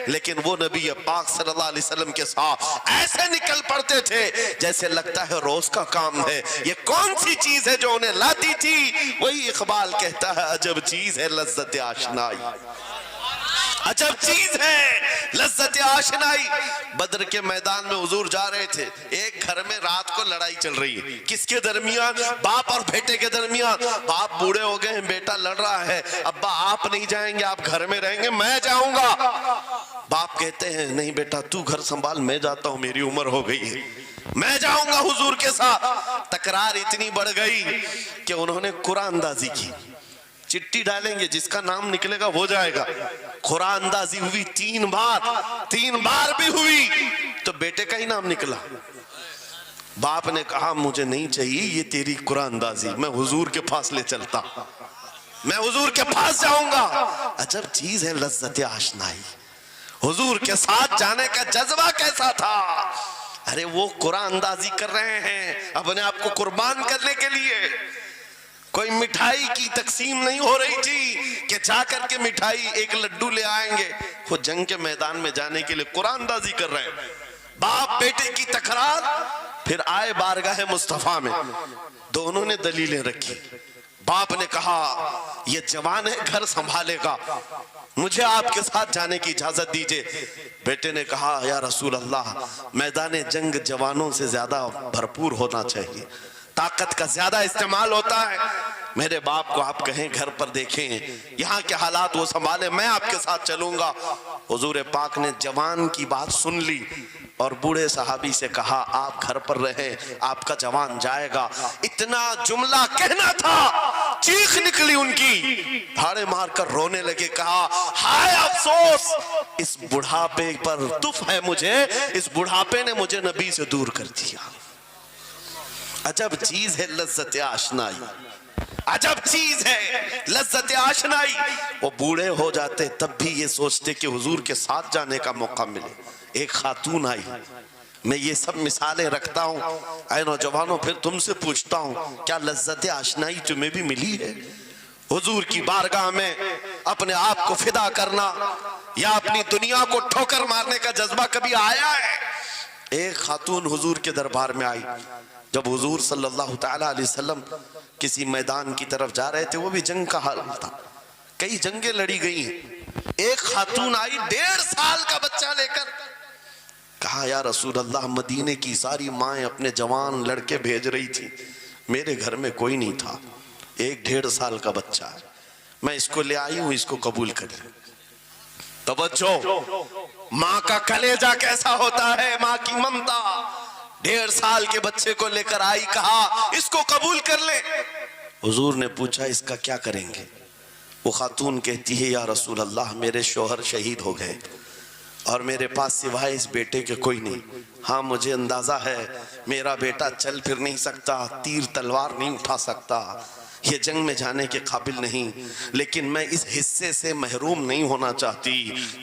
لیکن وہ نبی پاک صلی اللہ علیہ وسلم کے ساتھ ایسے نکل پڑتے تھے جیسے لگتا ہے روز کا کام ہے. یہ کون سی چیز ہے جو انہیں لاتی تھی؟ وہی اقبال کہتا ہے عجب چیز ہے لذت آشنائی. عجب چیز ہے لذت آشنائی. بدر کے میدان میں حضور جا رہے تھے. ایک گھر میں رات کو لڑائی چل رہی ہے. کس کے درمیان؟ باپ اور بیٹے کے درمیان. باپ بوڑھے ہو گئے ہیں, بیٹا لڑ رہا ہے. ابا آپ نہیں جائیں گے, آپ گھر میں رہیں گے, میں جاؤں گا. باپ کہتے ہیں نہیں بیٹا تو گھر سنبھال, میں جاتا ہوں, میری عمر ہو گئی ہے, میں جاؤں گا حضور کے ساتھ. تکرار اتنی بڑھ گئی کہ انہوں نے قرآن اندازی کی. چٹی ڈالیں گے, جس کا نام نکلے گا وہ جائے گا. قرآن اندازی ہوئی 3 بار بھی ہوئی تو بیٹے کا ہی نام نکلا. باپ نے کہا مجھے نہیں چاہیے یہ تیری قرآن اندازی, میں حضور کے پاس لے چلتا, میں حضور کے پاس جاؤں گا. عجب چیز ہے لذت آشنائی. حضور کے ساتھ جانے کا جذبہ کیسا تھا؟ ارے وہ قرآن اندازی کر رہے ہیں اپنے آپ کو قربان کرنے کے لیے. کوئی مٹھائی کی تقسیم نہیں ہو رہی تھی کہ جا کر کے مٹھائی ایک لڈو لے آئیں گے. وہ جنگ کے میدان میں جانے کے لیے قرآن اندازی کر رہے ہیں. باپ بیٹے کی تکرار. پھر آئے بارگاہ مصطفیٰ میں, دونوں نے دلیلیں رکھی. باپ نے کہا یہ جوان ہے, گھر سنبھالے گا, مجھے آپ کے ساتھ جانے کی اجازت دیجئے. بیٹے نے کہا یا رسول اللہ میدان جنگ جوانوں سے زیادہ بھرپور ہونا چاہیے, طاقت کا زیادہ استعمال ہوتا ہے. میرے باپ کو آپ کہیں گھر پر دیکھیں, یہاں کے حالات وہ سنبھالے, میں آپ کے ساتھ چلوں گا. حضور پاک نے جوان کی بات سن لی اور بوڑھے صحابی سے کہا آپ گھر پر رہیں, آپ کا جوان جائے گا. اتنا جملہ کہنا تھا, چیخ نکلی ان کی, پھاڑے مار کر رونے لگے. کہا ہائے افسوس, اس بڑھاپے پر تف ہے مجھے, اس بڑھاپے نے مجھے نبی سے دور کر دیا. عجب چیز ہے لذت آشنائی, عجب چیز ہے لذت آشنائی. وہ بوڑھے ہو جاتے تب بھی یہ سوچتے کہ حضور کے ساتھ جانے کا موقع ملے. ایک خاتون آئی, میں یہ سب مثالیں رکھتا ہوں اے نوجوانوں, پھر تم سے پوچھتا ہوں کیا لذت آشنائی تمہیں بھی ملی ہے؟ حضور کی بارگاہ میں اپنے آپ کو فدا کرنا یا اپنی دنیا کو ٹھوکر مارنے کا جذبہ کبھی آیا ہے؟ ایک خاتون حضور کے دربار میں آئی. جب حضور صلی اللہ تعالیٰ علیہ وسلم کسی میدان کی طرف جا رہے تھے, وہ بھی جنگ کا حال تھا, کئی جنگیں لڑی گئی ہیں. ایک خاتون آئی 1.5 سال کا بچہ لے کر. کہا یا رسول اللہ مدینے کی ساری مائیں اپنے جوان لڑکے بھیج رہی تھی, میرے گھر میں کوئی نہیں تھا, 1.5 سال کا بچہ ہے, میں اس کو لے آئی ہوں, اس کو قبول کر لیں. توجہ, ماں کا کلیجہ کیسا ہوتا ہے, ماں کی ممتا. 1.5 سال کے بچے کو لے کر آئی, کہا اس کو قبول کر لے. حضور نے پوچھا اس کا کیا کریں گے؟ وہ خاتون کہتی ہے یا رسول اللہ میرے شوہر شہید ہو گئے اور میرے پاس سوائے اس بیٹے کے کوئی نہیں. ہاں مجھے اندازہ ہے میرا بیٹا چل پھر نہیں سکتا, تیر تلوار نہیں اٹھا سکتا, یہ جنگ میں جانے کے قابل نہیں, لیکن میں اس حصے سے محروم نہیں ہونا چاہتی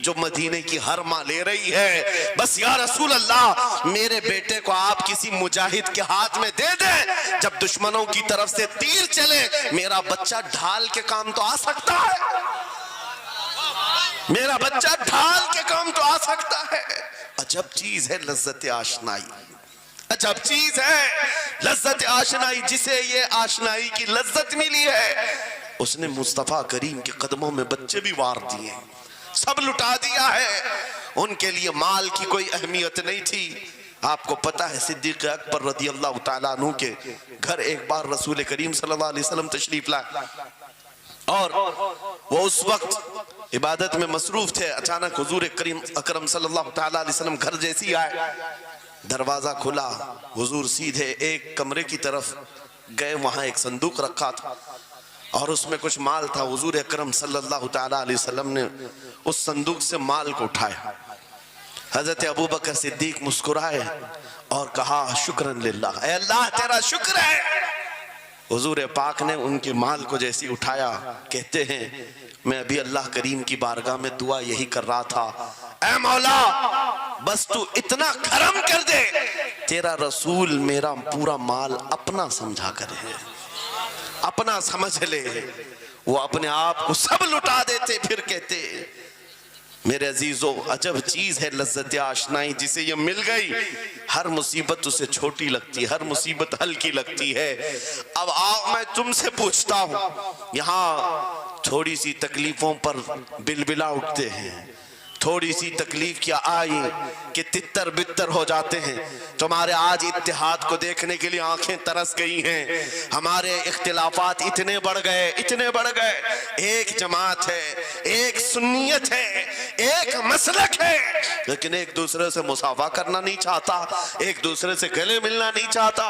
جو مدینے کی ہر ماں لے رہی ہے. بس یا رسول اللہ میرے بیٹے کو آپ کسی مجاہد کے ہاتھ میں دے دیں, جب دشمنوں کی طرف سے تیر چلے میرا بچہ ڈھال کے کام تو آ سکتا ہے, میرا بچہ ڈھال کے کام تو آ سکتا ہے. عجب چیز ہے لذت آشنائی, عجب چیز ہے لذت آشنائی. جسے یہ آشنائی کی لذت ملی ہے اس نے مصطفیٰ کریم کے قدموں میں بچے بھی وار دیے, سب لٹا دیا ہے. ان کے لیے مال کی کوئی اہمیت نہیں تھی. آپ کو پتا ہے صدیق اکبر رضی اللہ تعالیٰ عنہ کے گھر ایک بار رسول کریم صلی اللہ علیہ وسلم تشریف لائے اور وہ اس وقت عبادت میں مصروف تھے، اچانک حضور کریم اکرم صلی اللہ تعالی علیہ وسلم گھر جیسی آئے، دروازہ کھلا، حضور سیدھے ایک کمرے کی طرف گئے، وہاں ایک صندوق رکھا تھا اور اس میں کچھ مال تھا۔ حضور اکرم صلی اللہ تعالی علیہ وسلم نے اس صندوق سے مال کو اٹھایا۔ حضرت ابوبکر صدیق مسکرائے اور کہا شکرن للہ، اے اللہ تیرا شکر ہے۔ حضور پاک نے ان کے مال کو جیسی اٹھایا، کہتے ہیں میں ابھی اللہ کریم کی بارگاہ میں دعا یہی کر رہا تھا، اے مولا بس تو اتنا کرم کر دے، تیرا رسول میرا پورا مال اپنا سمجھا کرے، اپنا سمجھ لے۔ وہ اپنے آپ کو سب لٹا دیتے، پھر کہتے میرے عزیزو عجب چیز ہے لذت آشنائی، جسے یہ مل گئی ہر مصیبت اسے چھوٹی لگتی، ہر مصیبت ہلکی لگتی ہے۔ اب آؤ میں تم سے پوچھتا ہوں، یہاں تھوڑی سی تکلیفوں پر بلبلا اٹھتے ہیں، تھوڑی سی تکلیف کیا آئی کہ تتر بتر ہو جاتے ہیں۔ تمہارے آج اتحاد کو دیکھنے کے لیے آنکھیں ترس گئی ہیں، ہمارے اختلافات اتنے بڑھ گئے، ایک جماعت ہے، ایک سنیت ہے، ایک مسلک ہے، لیکن ایک دوسرے سے مسافہ کرنا نہیں چاہتا، ایک دوسرے سے گلے ملنا نہیں چاہتا۔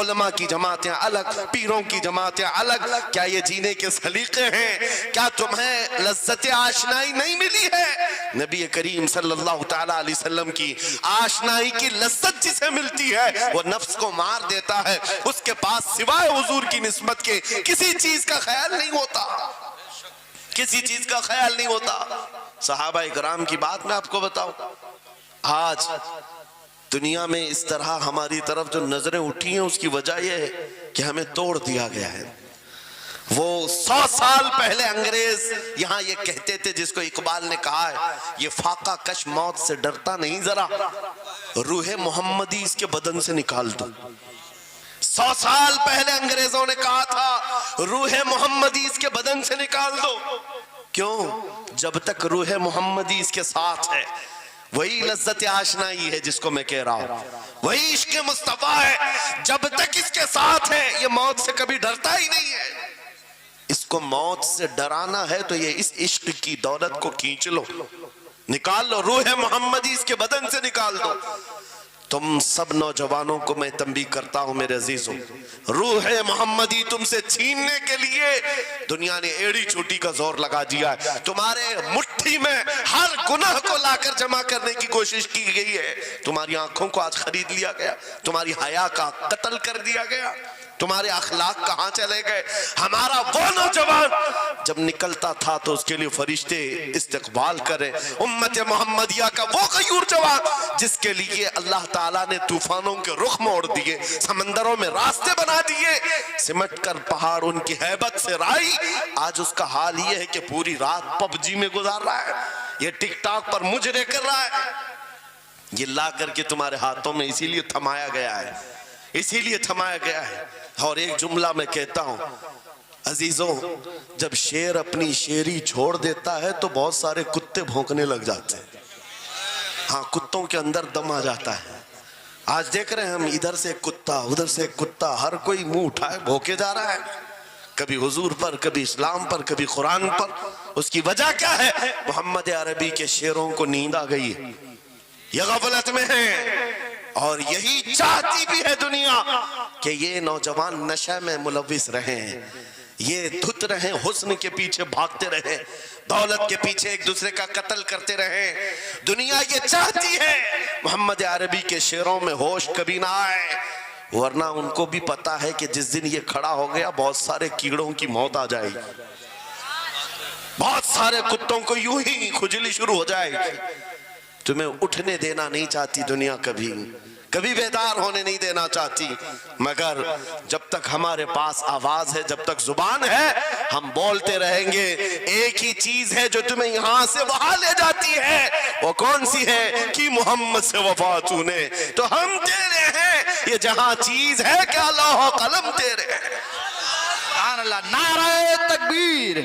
علماء کی جماعتیں الگ، پیروں کی جماعتیں الگ، کیا یہ جینے کے سلیقے ہیں؟ کیا تمہیں لذت آشنائی نہیں ملی ہے؟ نبی کریم صلی اللہ تعالیٰ علیہ وسلم کی آشنائی کی لذت جسے ملتی ہے وہ نفس کو مار دیتا ہے، اس کے پاس سوائے حضور کی نسبت کے کسی چیز کا خیال نہیں ہوتا، کسی چیز کا خیال نہیں ہوتا۔ صحابہ اکرام کی بات میں آپ کو بتاؤں، آج دنیا میں اس طرح ہماری طرف جو نظریں اٹھی ہیں اس کی وجہ یہ ہے کہ ہمیں توڑ دیا گیا ہے۔ وہ 100 سال پہلے انگریز یہاں یہ کہتے تھے، جس کو اقبال نے کہا ہے یہ فاقہ کش موت سے ڈرتا نہیں، ذرا روح محمدی اس کے بدن سے نکال دو۔ 100 سال پہلے انگریزوں نے کہا تھا روح محمدی اس کے بدن سے نکال دو۔ کیوں؟ جب تک روح محمدی اس کے ساتھ ہے، وہی لذت آشنائی ہے جس کو میں کہہ رہا ہوں، وہی عشق مصطفیٰ ہے، جب تک اس کے ساتھ ہے یہ موت سے کبھی ڈرتا ہی نہیں ہے۔ اس کو موت سے ڈرانا ہے تو یہ اس عشق کی دولت کو کھینچ لو، نکال لو، روح محمدی اس کے بدن سے نکال دو۔ تم سب نوجوانوں کو میں تنبیہ کرتا ہوں میرے عزیزوں، روح محمدی تم سے چھیننے کے لیے دنیا نے ایڑی چوٹی کا زور لگا دیا ہے، تمہارے مٹھی میں ہر گناہ کو لا کر جمع کرنے کی کوشش کی گئی ہے، تمہاری آنکھوں کو آج خرید لیا گیا، تمہاری حیا کا قتل کر دیا گیا، تمہارے اخلاق کہاں چلے گئے؟ ہمارا وہ نوجوان جب نکلتا تھا تو اس کے لیے فرشتے استقبال کریں، امت محمدیہ کا وہ غیور جوان جس کے لیے اللہ تعالیٰ نے طوفانوں کے رخ موڑ دیے، سمندروں میں راستے بنا دیے، سمٹ کر پہاڑ ان کی ہیبت سے رائی، آج اس کا حال یہ ہے کہ پوری رات پب جی میں گزار رہا ہے، یہ ٹک ٹاک پر مجرے کر رہا ہے۔ یہ لا کر کے تمہارے ہاتھوں میں اسی لیے تھمایا گیا ہے، اسی لیے تھمایا گیا ہے۔ اور ایک جملہ میں کہتا ہوں عزیزوں، جب شیر اپنی شیری چھوڑ دیتا ہے تو بہت سارے کتے بھونکنے لگ جاتے ہیں، ہاں کتوں کے اندر دم آ جاتا ہے۔ آج دیکھ رہے ہیں ہم، ادھر سے کتا ادھر سے کتا، ہر کوئی منہ اٹھائے بھونکے جا رہا ہے، کبھی حضور پر، کبھی اسلام پر، کبھی قرآن پر۔ اس کی وجہ کیا ہے؟ محمد عربی کے شیروں کو نیند آ گئی ہے، یہ غفلت میں ہے، اور یہی چاہتی بھی ہے دنیا کہ یہ نوجوان نشہ میں ملوث رہیں، یہ دھت رہیں، حسن کے پیچھے بھاگتے رہیں، دولت کے پیچھے ایک دوسرے کا قتل کرتے رہیں۔ دنیا یہ چاہتی ہے محمد عربی کے شعروں میں ہوش کبھی نہ آئے، ورنہ ان کو بھی پتا ہے کہ جس دن یہ کھڑا ہو گیا بہت سارے کیڑوں کی موت آ جائے گی، بہت سارے کتوں کو یوں ہی کھجلی شروع ہو جائے گی۔ تمہیں اٹھنے دینا نہیں چاہتی دنیا، کبھی بیدار ہونے نہیں دینا چاہتی، مگر جب تک ہمارے پاس آواز ہے، جب تک زبان ہے، ہم بولتے رہیں گے۔ ایک ہی چیز ہے جو تمہیں یہاں سے وہاں لے جاتی ہے، وہ کون سی ہے؟ کہ محمد سے وفا تو نے، تو ہم تیرے ہیں، یہ جہاں چیز ہے کہ لوح و قلم تیرے ہیں۔ سبحان اللہ، نعرہ تکبیر،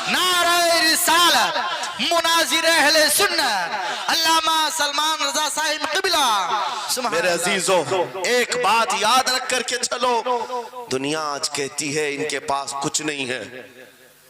نعرہ رسالت، مناظر اہل سنت، علامہ سلمان رضا صاحب قبلہ۔ میرے عزیزوں، ایک بات یاد رکھ کر کے چلو، دنیا آج کہتی ہے ان کے پاس کچھ نہیں ہے،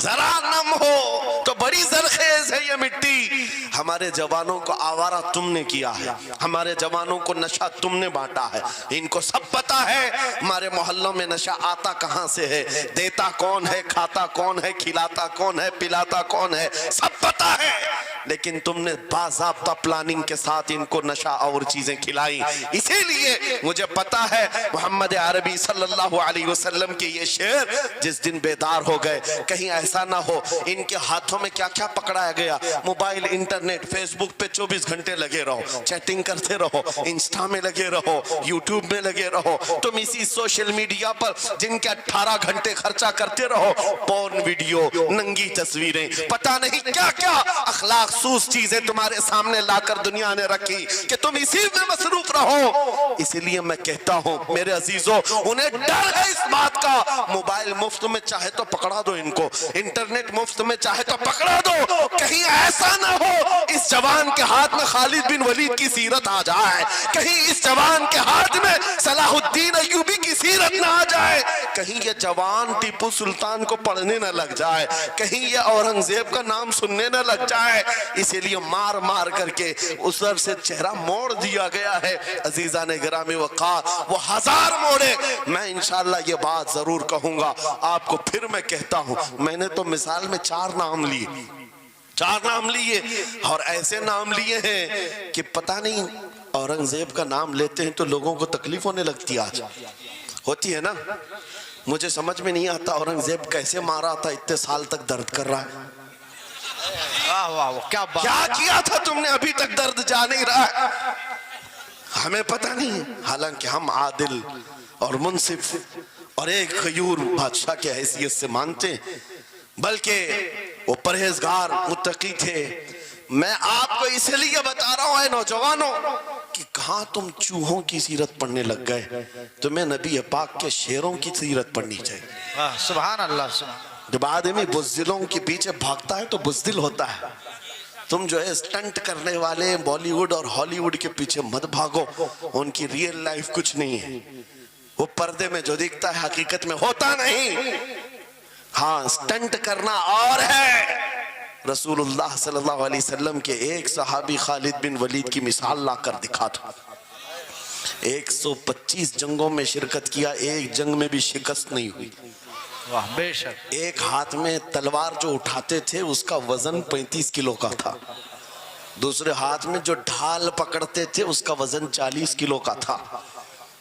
ذرا نم ہو تو بڑی زرخیز ہے یہ مٹی. ہمارے جوانوں کو آوارہ تم نے کیا ہے, ہمارے جوانوں کو نشہ تم نے بانٹا ہے. ان کو سب پتا ہے ہمارے محلوں میں نشہ آتا کہاں سے ہے, دیتا کون ہے, کھاتا کون ہے, کھلاتا کون ہے, پلاتا کون ہے, سب پتا ہے. لیکن تم نے باضابطہ پلاننگ کے ساتھ ان کو نشہ اور چیزیں کھلائی. اسی لیے مجھے پتا ہے محمد عربی صلی اللہ علیہ وسلم کے یہ شعر, جس دن بیدار ہو گئے کہیں ایسا نہ ہو ان کے ہاتھوں میں کیا کیا پکڑایا گیا. موبائل, انٹرنیٹ, فیس بک پہ 24 گھنٹے لگے رہو, چیٹنگ کرتے رہو, انسٹا میں لگے رہو, یوٹیوب میں لگے رہو. تم اسی سوشل میڈیا پر جن کے 18 گھنٹے خرچہ کرتے رہو, پورن ویڈیو, ننگی تصویریں, پتہ نہیں کیا کیا اخلاق سوز چیزیں تمہارے سامنے لا کر دنیا نے رکھی کہ تم اسی میں مصروف رہو. اسی لیے میں کہتا ہوں میرے عزیزوں, انہیں ڈر ہے اس بات کا. موبائل مفت میں چاہے تو پکڑا دو ان کو, انٹرنیٹ مفت میں چاہے تو پکڑا دو, کہیں ایسا نہ ہو اس جوان کے ہاتھ میں خالد بن ولید کی سیرت آ جائے, کہیں اس جوان کے ہاتھ میں صلاح الدین ایوبی کی سیرت نہ آ جائے, کہیں یہ جوان ٹیپو سلطان کو پڑھنے نہ لگ جائے, کہیں یہ اورنگزیب کا نام سننے نہ لگ جائے. اسی لیے مار مار کر کے اس طرف سے چہرہ موڑ دیا گیا ہے. عزیزان گرامی وقار, وہ 1000 موڑے. میں انشاءاللہ یہ بات ضرور کہوں گا آپ کو, پھر میں کہتا ہوں میں نے تو مثال میں 4 نام لیے, 4 نام لیے, اور ایسے نام لیے ہیں کہ پتہ نہیں اورنگزیب کا نام لیتے ہیں تو لوگوں کو تکلیف ہونے لگتی, آج ہوتی ہے نا. مجھے سمجھ میں نہیں آتا اورنگزیب کیسے مارا تھا, اتنے سال تک درد کر رہا ہے. واہ واہ واہ, کیا بات, کیا کیا تھا تم نے, ابھی تک درد جا نہیں رہا ہے, ہمیں پتہ نہیں. حالانکہ ہم عادل اور منصف اور ایک غیور بادشاہ کی حیثیت سے مانتے ہیں, بلکہ وہ پرہیزگار متقی تھے. میں آپ کو اس لیے بتا رہا ہوں اے نوجوانوں کہ کہاں تم چوہوں کی سیرت پڑھنے لگ گئے, تمہیں نبی پاک کے شیروں کی سیرت پڑھنی چاہیے. سبحان اللہ, سبحان. جب آدمی بزدلوں کے پیچھے بھاگتا ہے تو بزدل ہوتا ہے. تم جو ہے سٹنٹ کرنے والے بالی ووڈ اور ہالی ووڈ کے پیچھے مت بھاگو, ان کی ریئل لائف کچھ نہیں ہے. وہ پردے میں جو دکھتا ہے حقیقت میں ہوتا نہیں. ہاں, سٹنٹ کرنا اور ہے. رسول اللہ صلی اللہ علیہ وسلم کے ایک صحابی خالد بن ولید کی مثال لا کر دکھا تھا. 125 جنگوں میں شرکت کیا, ایک جنگ میں بھی شکست نہیں ہوئی. واہ, بے شک. ایک ہاتھ میں تلوار جو اٹھاتے تھے اس کا وزن 35 کلو کا تھا, دوسرے ہاتھ میں جو ڈھال پکڑتے تھے اس کا وزن 40 کلو کا تھا.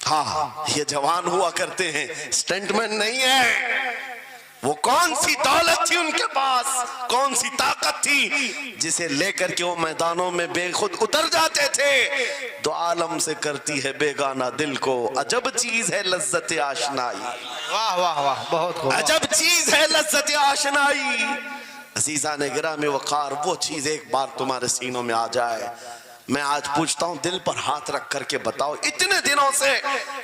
ہاں, یہ جوان ہوا کرتے ہیں, سٹنٹ مین نہیں ہے. وہ کون سی دولت تھی ان کے پاس, کون سی طاقت تھی جسے لے کر کے وہ میدانوں میں بے خود اتر جاتے تھے. دو عالم سے کرتی ہے بیگانہ دل کو, عجب چیز ہے لذت آشنائی. واہ واہ واہ, بہت خوب. عجب چیز ہے لذت آشنائی. عزیزان گرامی وقار, وہ چیز ایک بار تمہارے سینوں میں آ جائے. میں آج پوچھتا ہوں, دل پر ہاتھ رکھ کر کے بتاؤ, اتنے دنوں سے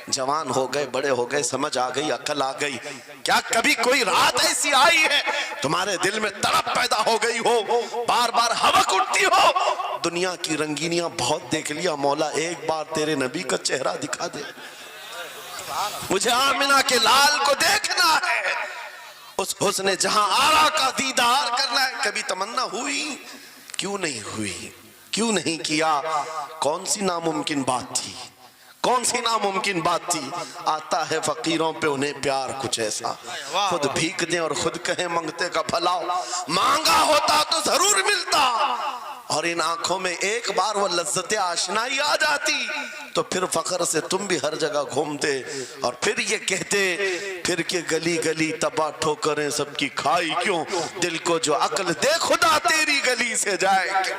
جوان ہو گئے, بڑے ہو گئے, سمجھ آ گئی, عقل آ گئی, کیا کبھی کوئی رات ایسی آئی ہے تمہارے دل میں تڑپ پیدا ہو گئی ہو, بار بار حوق اٹھتی ہو, دنیا کی رنگینیاں بہت دیکھ لیا, مولا ایک بار تیرے نبی کا چہرہ دکھا دے, مجھے آمنہ کے لال کو دیکھنا ہے, اس حسن جہاں آرا کا دیدار کرنا ہے. کبھی تمنا ہوئی؟ کیوں نہیں ہوئی, کیوں نہیں کیا؟ کون سی ناممکن بات تھی, کون سی ناممکن بات تھی؟ آتا ہے فقیروں پہ انہیں پیار کچھ ایسا, خود بھیک دیں اور خود کہیں منگتے کا بھلا, مانگا ہوتا تو ضرور ملتا. اور ان آنکھوں میں ایک بار وہ لذت آشنائی آ جاتی تو پھر فخر سے تم بھی ہر جگہ گھومتے اور پھر یہ کہتے پھر کہ گلی گلی تباہ ٹھوکریں سب کی کھائی کیوں, دل کو جو عقل دے خدا تیری گلی سے جائے کیوں.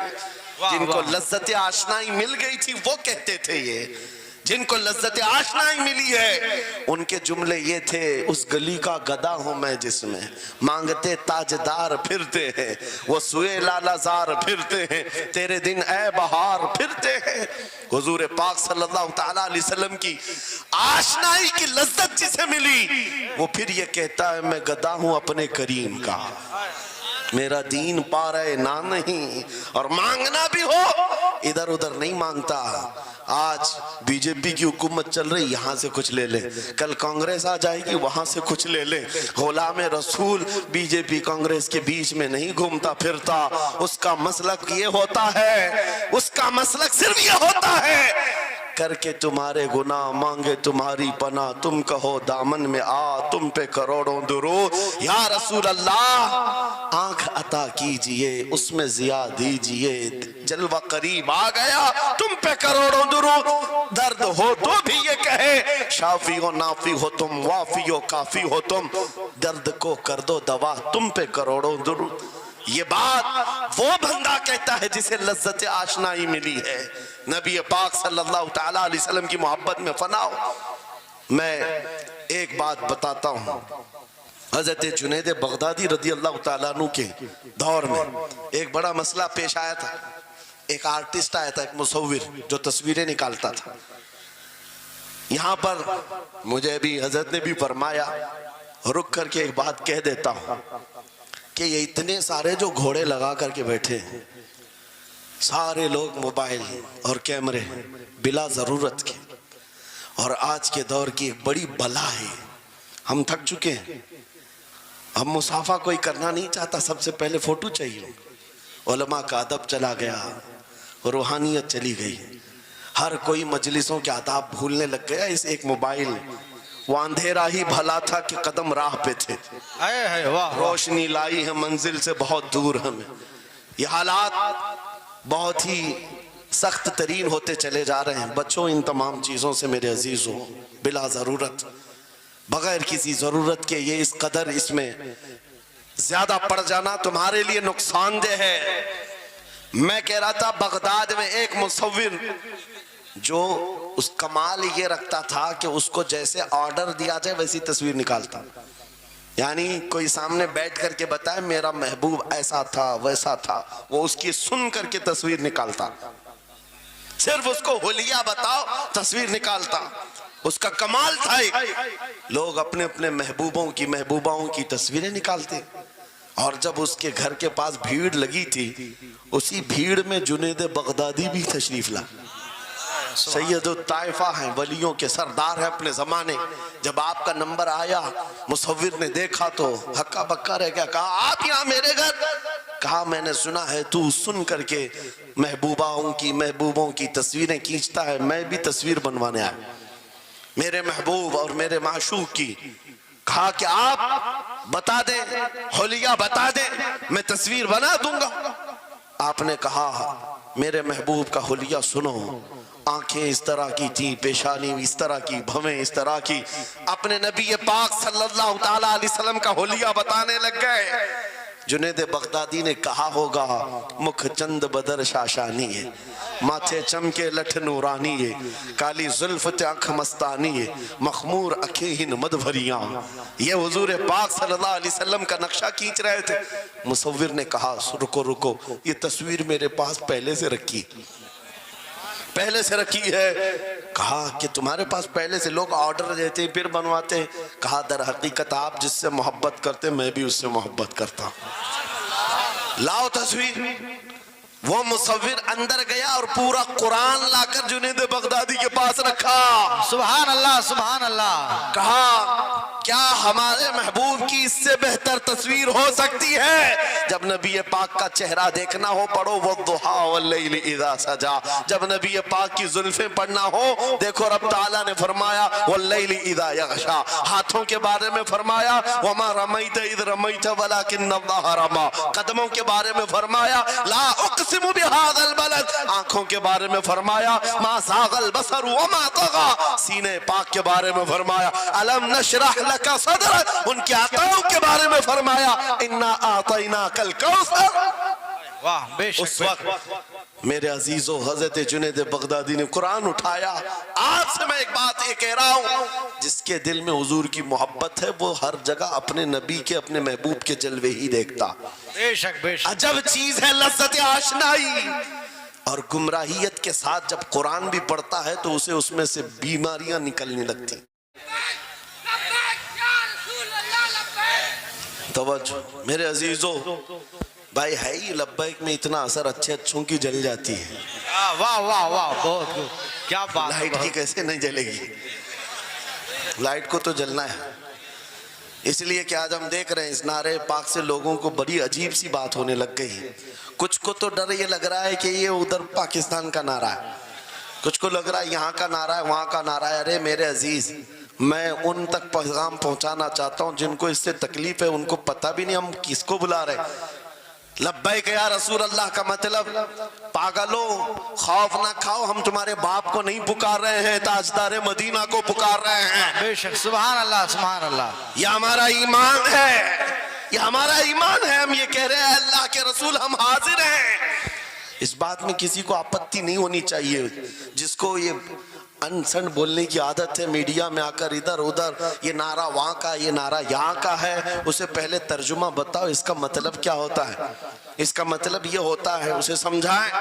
جن کو لذت آشنائی مل گئی تھی وہ کہتے تھے, یہ جن کو لذت آشنائی ملی ہے ان کے جملے یہ تھے, اس گلی کا گدا ہوں میں جس میں مانگتے تاجدار پھرتے ہیں, وہ سوئے لالا زار پھرتے ہیں, تیرے دن اے بہار پھرتے ہیں. حضور پاک صلی اللہ تعالیٰ علیہ وسلم کی آشنائی کی لذت جسے ملی وہ پھر یہ کہتا ہے میں گدا ہوں اپنے کریم کا. میرا دین پا رہے نہ نہیں، اور مانگنا بھی ہو ادھر ادھر نہیں مانگتا۔ آج بی جے پی کی حکومت چل رہی، یہاں سے کچھ لے لے، کل کانگریس آ جائے گی وہاں سے کچھ لے لے۔ غلام رسول بی جے پی کانگریس کے بیچ میں نہیں گھومتا پھرتا، اس کا مسلک یہ ہوتا ہے، اس کا مسلک صرف یہ ہوتا ہے، کر کے تمہارے گناہ مانگے تمہاری پناہ، تم کہو دامن میں آ تم پہ کروڑوں درود۔ یا رسول اللہ آنکھ عطا کیجئے اس میں ضیاء دیجئے، جلوہ قریب آ گیا تم پہ کروڑوں درود۔ درد ہو تو بھی یہ کہے شافی و نافی ہو تم، وافی و کافی ہو تم، درد کو کر دو دوا تم پہ کروڑوں درود۔ یہ بات وہ بندہ کہتا ہے جسے لذت آشنائی ملی ہے، نبی پاک صلی اللہ تعالیٰ علیہ وسلم کی محبت میں فنا ہو۔ میں ایک بات بتاتا ہوں، حضرت جنید بغدادی رضی اللہ تعالیٰ عنہ کے دور میں ایک بڑا مسئلہ پیش آیا تھا۔ ایک آرٹسٹ آیا تھا، ایک مصور جو تصویریں نکالتا تھا۔ یہاں پر مجھے بھی حضرت نے بھی فرمایا، رک کر کے ایک بات کہہ دیتا ہوں کہ یہ اتنے سارے جو گھوڑے لگا کر کے بیٹھے ہیں، سارے لوگ موبائل اور کیمرے بلا ضرورت کے، اور آج کے دور کی ایک بڑی بلا ہے۔ ہم تھک چکے ہیں، ہم مصافحہ کوئی کرنا نہیں چاہتا، سب سے پہلے فوٹو چاہیے۔ علماء کا ادب چلا گیا، روحانیت چلی گئی، ہر کوئی مجلسوں کے آداب بھولنے لگ گیا۔ اس ایک موبائل، وہ اندھیرا ہی بھلا تھا کہ قدم راہ پہ تھے، روشنی لائی ہے منزل سے بہت دور ہمیں۔ یہ حالات بہت ہی سخت ترین ہوتے چلے جا رہے ہیں۔ بچوں ان تمام چیزوں سے میرے عزیزوں، بلا ضرورت، بغیر کسی ضرورت کے یہ اس قدر اس میں زیادہ پڑ جانا تمہارے لیے نقصان دہ ہے۔ میں کہہ رہا تھا بغداد میں ایک مصور جو اس کمال یہ رکھتا تھا کہ اس کو جیسے آرڈر دیا جائے ویسی تصویر نکالتا، یعنی کوئی سامنے بیٹھ کر کے بتائے میرا محبوب ایسا تھا ویسا تھا، وہ اس کی سن کر کے تصویر نکالتا، صرف اس کو حلیہ بتاؤ تصویر نکالتا۔ اس کا کمال تھا۔ لوگ اپنے اپنے محبوبوں کی محبوباؤں کی تصویریں نکالتے، اور جب اس کے گھر کے پاس بھیڑ لگی تھی، اسی بھیڑ میں جنید بغدادی بھی تشریف لا۔ سید الطائفہ ہیں، ولیوں کے سردار ہیں اپنے زمانے۔ جب آپ کا نمبر آیا مصور نے دیکھا تو ہکا بکا رہ گیا، کہا آپ یہاں میرے گھر؟ کہا میں نے سنا ہے تو سن کر کے محبوبوں کی تصویریں کھینچتا ہے، میں بھی تصویر بنوانے آیا میرے محبوب اور میرے معشوق کی۔ کہا کہ آپ بتا دیں، حلیہ بتا دیں، میں تصویر بنا دوں گا۔ آپ نے کہا میرے محبوب کا حلیہ سنو، آنکھیں اس طرح کی تھی، پیشانی اس طرح کی، بھویں اس طرح کی۔ اپنے نبی پاک صلی اللہ تعالیٰ علیہ وسلم کا حلیہ بتانے لگ گئے۔ جنید بغدادی نے کہا ہوگا مکھ چند بدر شاشانی ہے، ماتھے چمکے لٹھ نورانی ہے، کالی زلف تے آنکھ مستانی ہے، مخمور اکھیں ہن مد بھریاں۔ یہ حضور پاک صلی اللہ علیہ وسلم کا نقشہ کھینچ رہے تھے۔ مصور نے کہا رکو رکو، یہ تصویر میرے پاس پہلے سے رکھی ہے۔ کہا کہ تمہارے پاس پہلے سے لوگ آرڈر دیتے ہیں پھر بنواتے ہیں؟ کہا در حقیقت آپ جس سے محبت کرتے میں بھی اس سے محبت کرتا ہوں، لاؤ تصویر۔ وہ مصور اندر گیا اور پورا قرآن لا کر جنید بغدادی کے پاس رکھا۔ سبحان اللہ سبحان اللہ۔ کہا کیا ہمارے محبوب کی اس سے بہتر تصویر ہو سکتی ہے؟ جب نبی پاک کا چہرہ دیکھنا ہو پڑھو والضحیٰ واللیل اذا سجا۔ جب نبی پاک کی زلفیں پڑھنا ہو دیکھو رب تعالیٰ نے فرمایا واللیل اذا یغشا۔ ہاتھوں کے بارے میں فرمایا وما رمیت اذ رمیت ولکن اللہ رما۔ قدموں کے بارے میں فرمایا لا اقسم بہذا البلد۔ آنکھوں کے بارے میں فرمایا ما زاغ البصر وما طغى۔ سینے پاک کے بارے میں فرمایا الم نشرح لک صدرک۔ ان کے عطاؤں کے بارے میں فرمایا انا اعطیناک الکوثر۔ واہ بے شک۔ اس وقت میرے عزیزو حضرت جنید بغدادی نے قرآن اٹھایا۔ آج سے میں ایک بات یہ کہہ رہا ہوں، جس کے دل میں حضور کی محبت ہے وہ ہر جگہ اپنے نبی کے اپنے محبوب کے جلوے ہی دیکھتا۔ بے شک بے شک۔ عجب چیز ہے لذت آشنائی۔ اور گمراہیت کے ساتھ جب قرآن بھی پڑھتا ہے تو اسے اس میں سے بیماریاں نکلنے لگتی۔ توجہ میرے عزیزو، بھائی ہے ہی لبیک میں اتنا اثر اچھے اچھوں کی جل جاتی ہے، واہ واہ واہ، بہت خوب، کیا بات ہے، لائٹ کی کیسے نہیں جلے گی؟ لائٹ کو تو جلنا ہے۔ اس لیے کہ آج ہم دیکھ رہے ہیں اس نعرے پاک سے لوگوں کو بڑی عجیب سی بات ہونے لگ گئی۔ کچھ کو تو ڈر یہ لگ رہا ہے کہ یہ ادھر پاکستان کا نعرہ ہے، کچھ کو لگ رہا ہے یہاں کا نعرہ ہے وہاں کا نعرہ ہے۔ ارے میرے عزیز، میں ان تک پیغام پہنچانا چاہتا ہوں جن کو اس سے تکلیف ہے، ان کو پتہ بھی نہیں ہم کس کو بلا رہے ہیں۔ لبیک یا رسول اللہ کا مطلب پاگلو خوف نہ کھاؤ، ہم تمہارے باپ کو نہیں پکار رہے ہیں، تاجدار مدینہ کو پکار رہے ہیں۔ بے شک، سبحان اللہ سبحان اللہ، یہ ہمارا ایمان ہے، یہ ہمارا ایمان ہے، ہم یہ کہہ رہے ہیں اللہ کے رسول ہم حاضر ہیں۔ اس بات میں کسی کو آپتی نہیں ہونی چاہیے۔ جس کو یہ انسن بولنے کی عادت ہے میڈیا میں آ کر ادھر ادھر، یہ نعرہ وہاں کا یہ نعرہ یہاں کا ہے، اسے پہلے ترجمہ بتاؤ اس کا مطلب کیا ہوتا ہے۔ اس کا مطلب یہ ہوتا ہے، اسے سمجھائیں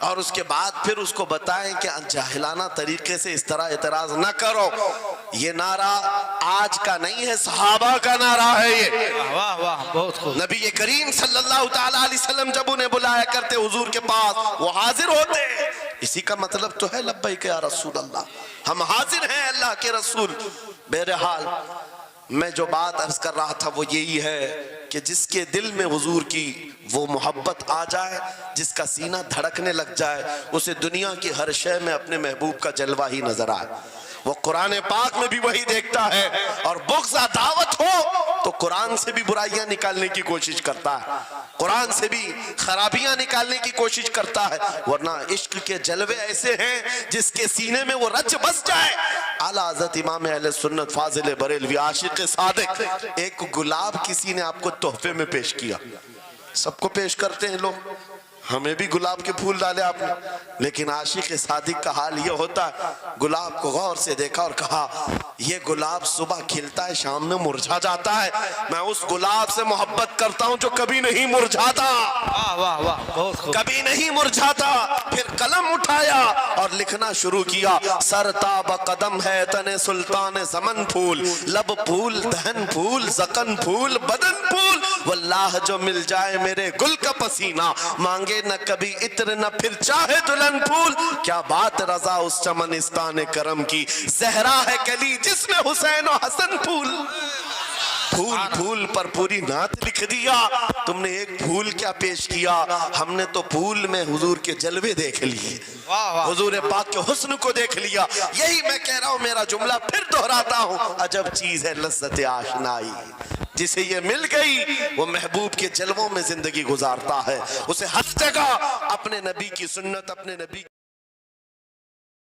اور اس کے بعد پھر اس کو بتائیں کہ جاہلانہ طریقے سے اس طرح اعتراض نہ کرو۔ یہ نعرہ آج کا نہیں ہے، صحابہ کا نعرہ ہے یہ۔ واہ واہ، بہت خوب، نبی کریم صلی اللہ تعالیٰ علیہ وسلم جب انہیں بلایا کرتے حضور کے پاس، وہ حاضر ہوتے۔ اسی کا مطلب تو ہے لبیک یا رسول اللہ، ہم حاضر ہیں اللہ کے رسول۔ بہرحال میں جو بات عرض کر رہا تھا وہ یہی ہے کہ جس کے دل میں حضور کی وہ محبت آ جائے، جس کا سینہ دھڑکنے لگ جائے، اسے دنیا کی ہر شے میں اپنے محبوب کا جلوہ ہی نظر آئے۔ وہ قرآن پاک میں بھی وہی دیکھتا ہے، اور بغض دعوت ہو تو قرآن سے بھی برائیاں نکالنے کی کوشش کرتا ہے، قرآن سے بھی خرابیاں نکالنے کی کوشش کرتا ہے۔ ورنہ عشق کے جلوے ایسے ہیں جس کے سینے میں وہ رچ بس جائے۔ اعلیٰ حضرت امام اہل سنت فاضل بریلوی عاشق صادق، ایک گلاب کسی نے آپ کو تحفے میں پیش کیا، سب کو پیش کرتے ہیں لوگ، ہمیں بھی گلاب کے پھول ڈالے آپ نے، لیکن عاشق صادق کا حال یہ ہوتا ہے، گلاب کو غور سے دیکھا اور کہا یہ گلاب صبح کھلتا ہے شام میں مرجھا جاتا ہے، میں اس گلاب سے محبت کرتا ہوں جو کبھی نہیں مرجھاتا، واہ واہ واہ، بہت خوب، کبھی نہیں مرجھاتا۔ پھر قلم اٹھایا اور لکھنا شروع کیا، سر تاب قدم ہے تن سلطان زمن پھول، لب پھول دہن پھول زقن پھول بدن پھول، واللہ جو مل جائے میرے گل کا پسینہ، مانگے نہ کبھی عطر نہ پھر چاہے دلہن پھول، کیا بات رضا اس چمنستان کرم کی، زہرا ہے کلی جس میں حسین و حسن پھول۔ پھول پھول پر پوری نعت لکھ دیا، تم نے ایک پھول کیا پیش کیا، ہم نے تو پھول میں حضور کے جلوے دیکھ لیے، حضور پاک کے حسن کو دیکھ لیا۔ یہی میں کہہ رہا ہوں، میرا جملہ پھر دہراتا ہوں، عجب چیز ہے لذت آشنائی، جسے یہ مل گئی وہ محبوب کے جلووں میں زندگی گزارتا ہے، اسے ہر جگہ اپنے نبی کی سنت اپنے نبی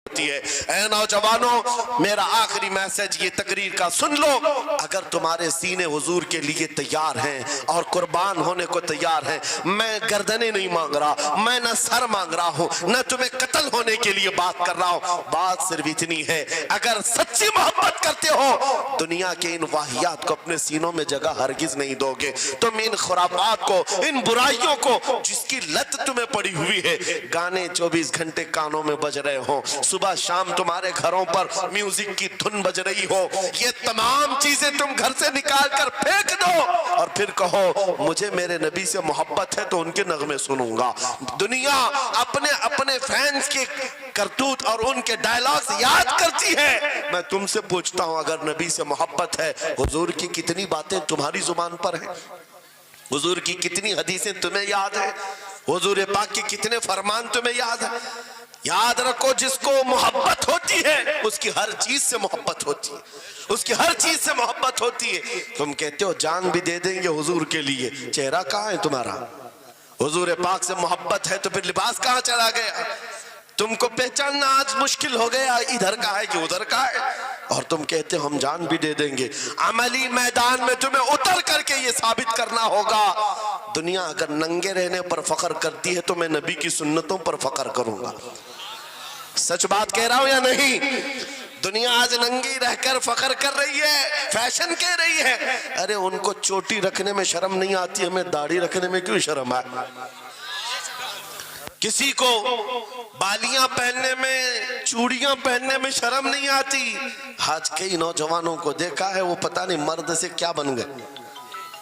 ہوتی ہے۔ اے نوجوانوں، میرا آخری میسج یہ تقریر کا سن لو، اگر تمہارے سینے حضور کے لیے تیار ہیں اور قربان ہونے کو تیار ہیں، میں گردنیں نہیں مانگ رہا، میں نہ سر مانگ رہا ہوں، نہ تمہیں قتل ہونے کے لیے بات کر رہا ہوں، بات صرف اتنی ہے، اگر سچی محبت کرتے ہو دنیا کے ان واہیات کو اپنے سینوں میں جگہ ہرگز نہیں دو گے، تم ان خرافات کو، ان برائیوں کو جس کی لت تمہیں پڑی ہوئی ہے، گانے 24 گھنٹے کانوں میں بج رہے ہوں، صبح شام تمہارے گھروں پر میوزک کی دھن بج رہی ہو، یہ تمام چیزیں تم گھر سے نکال کر پھینک دو اور پھر کہو مجھے میرے نبی سے محبت ہے تو ان کے نغمے سنوں گا۔ دنیا اپنے فینس کے کرتوت اور ان کے ڈائلاگز یاد کرتی ہے، میں تم سے پوچھتا ہوں اگر نبی سے محبت ہے، حضور کی کتنی باتیں تمہاری زبان پر ہیں، حضور کی کتنی حدیثیں تمہیں یاد ہیں، حضور پاک کے کتنے فرمان تمہیں یاد ہیں؟ یاد رکھو جس کو محبت ہوتی ہے اس کی ہر چیز سے محبت ہوتی ہے، اس کی ہر چیز سے محبت ہوتی ہے۔ تم کہتے ہو جان بھی دے دیں گے حضور کے لیے، چہرہ کہاں ہے تمہارا؟ حضور پاک سے محبت ہے تو پھر لباس کہاں چلا گیا؟ تم کو پہچاننا آج مشکل ہو گیا، ادھر کا ہے کہ ادھر کا ہے، اور تم کہتے ہو ہم جان بھی دے دیں گے۔ عملی میدان میں تمہیں اتر کر کے یہ ثابت کرنا ہوگا، دنیا اگر ننگے رہنے پر فخر کرتی ہے تو میں نبی کی سنتوں پر فخر کروں گا۔ سچ بات کہہ رہا ہوں یا نہیں؟ دنیا آج ننگی رہ کر فخر کر رہی ہے، فیشن کہہ رہی ہے، ارے ان کو چوٹی رکھنے میں شرم نہیں آتی، ہمیں داڑھی رکھنے میں کیوں شرم ہے؟ کسی کو بالیاں پہننے میں، چوڑیاں پہننے میں شرم نہیں آتی۔ آج کئی نوجوانوں کو دیکھا ہے وہ پتہ نہیں مرد سے کیا بن گئے،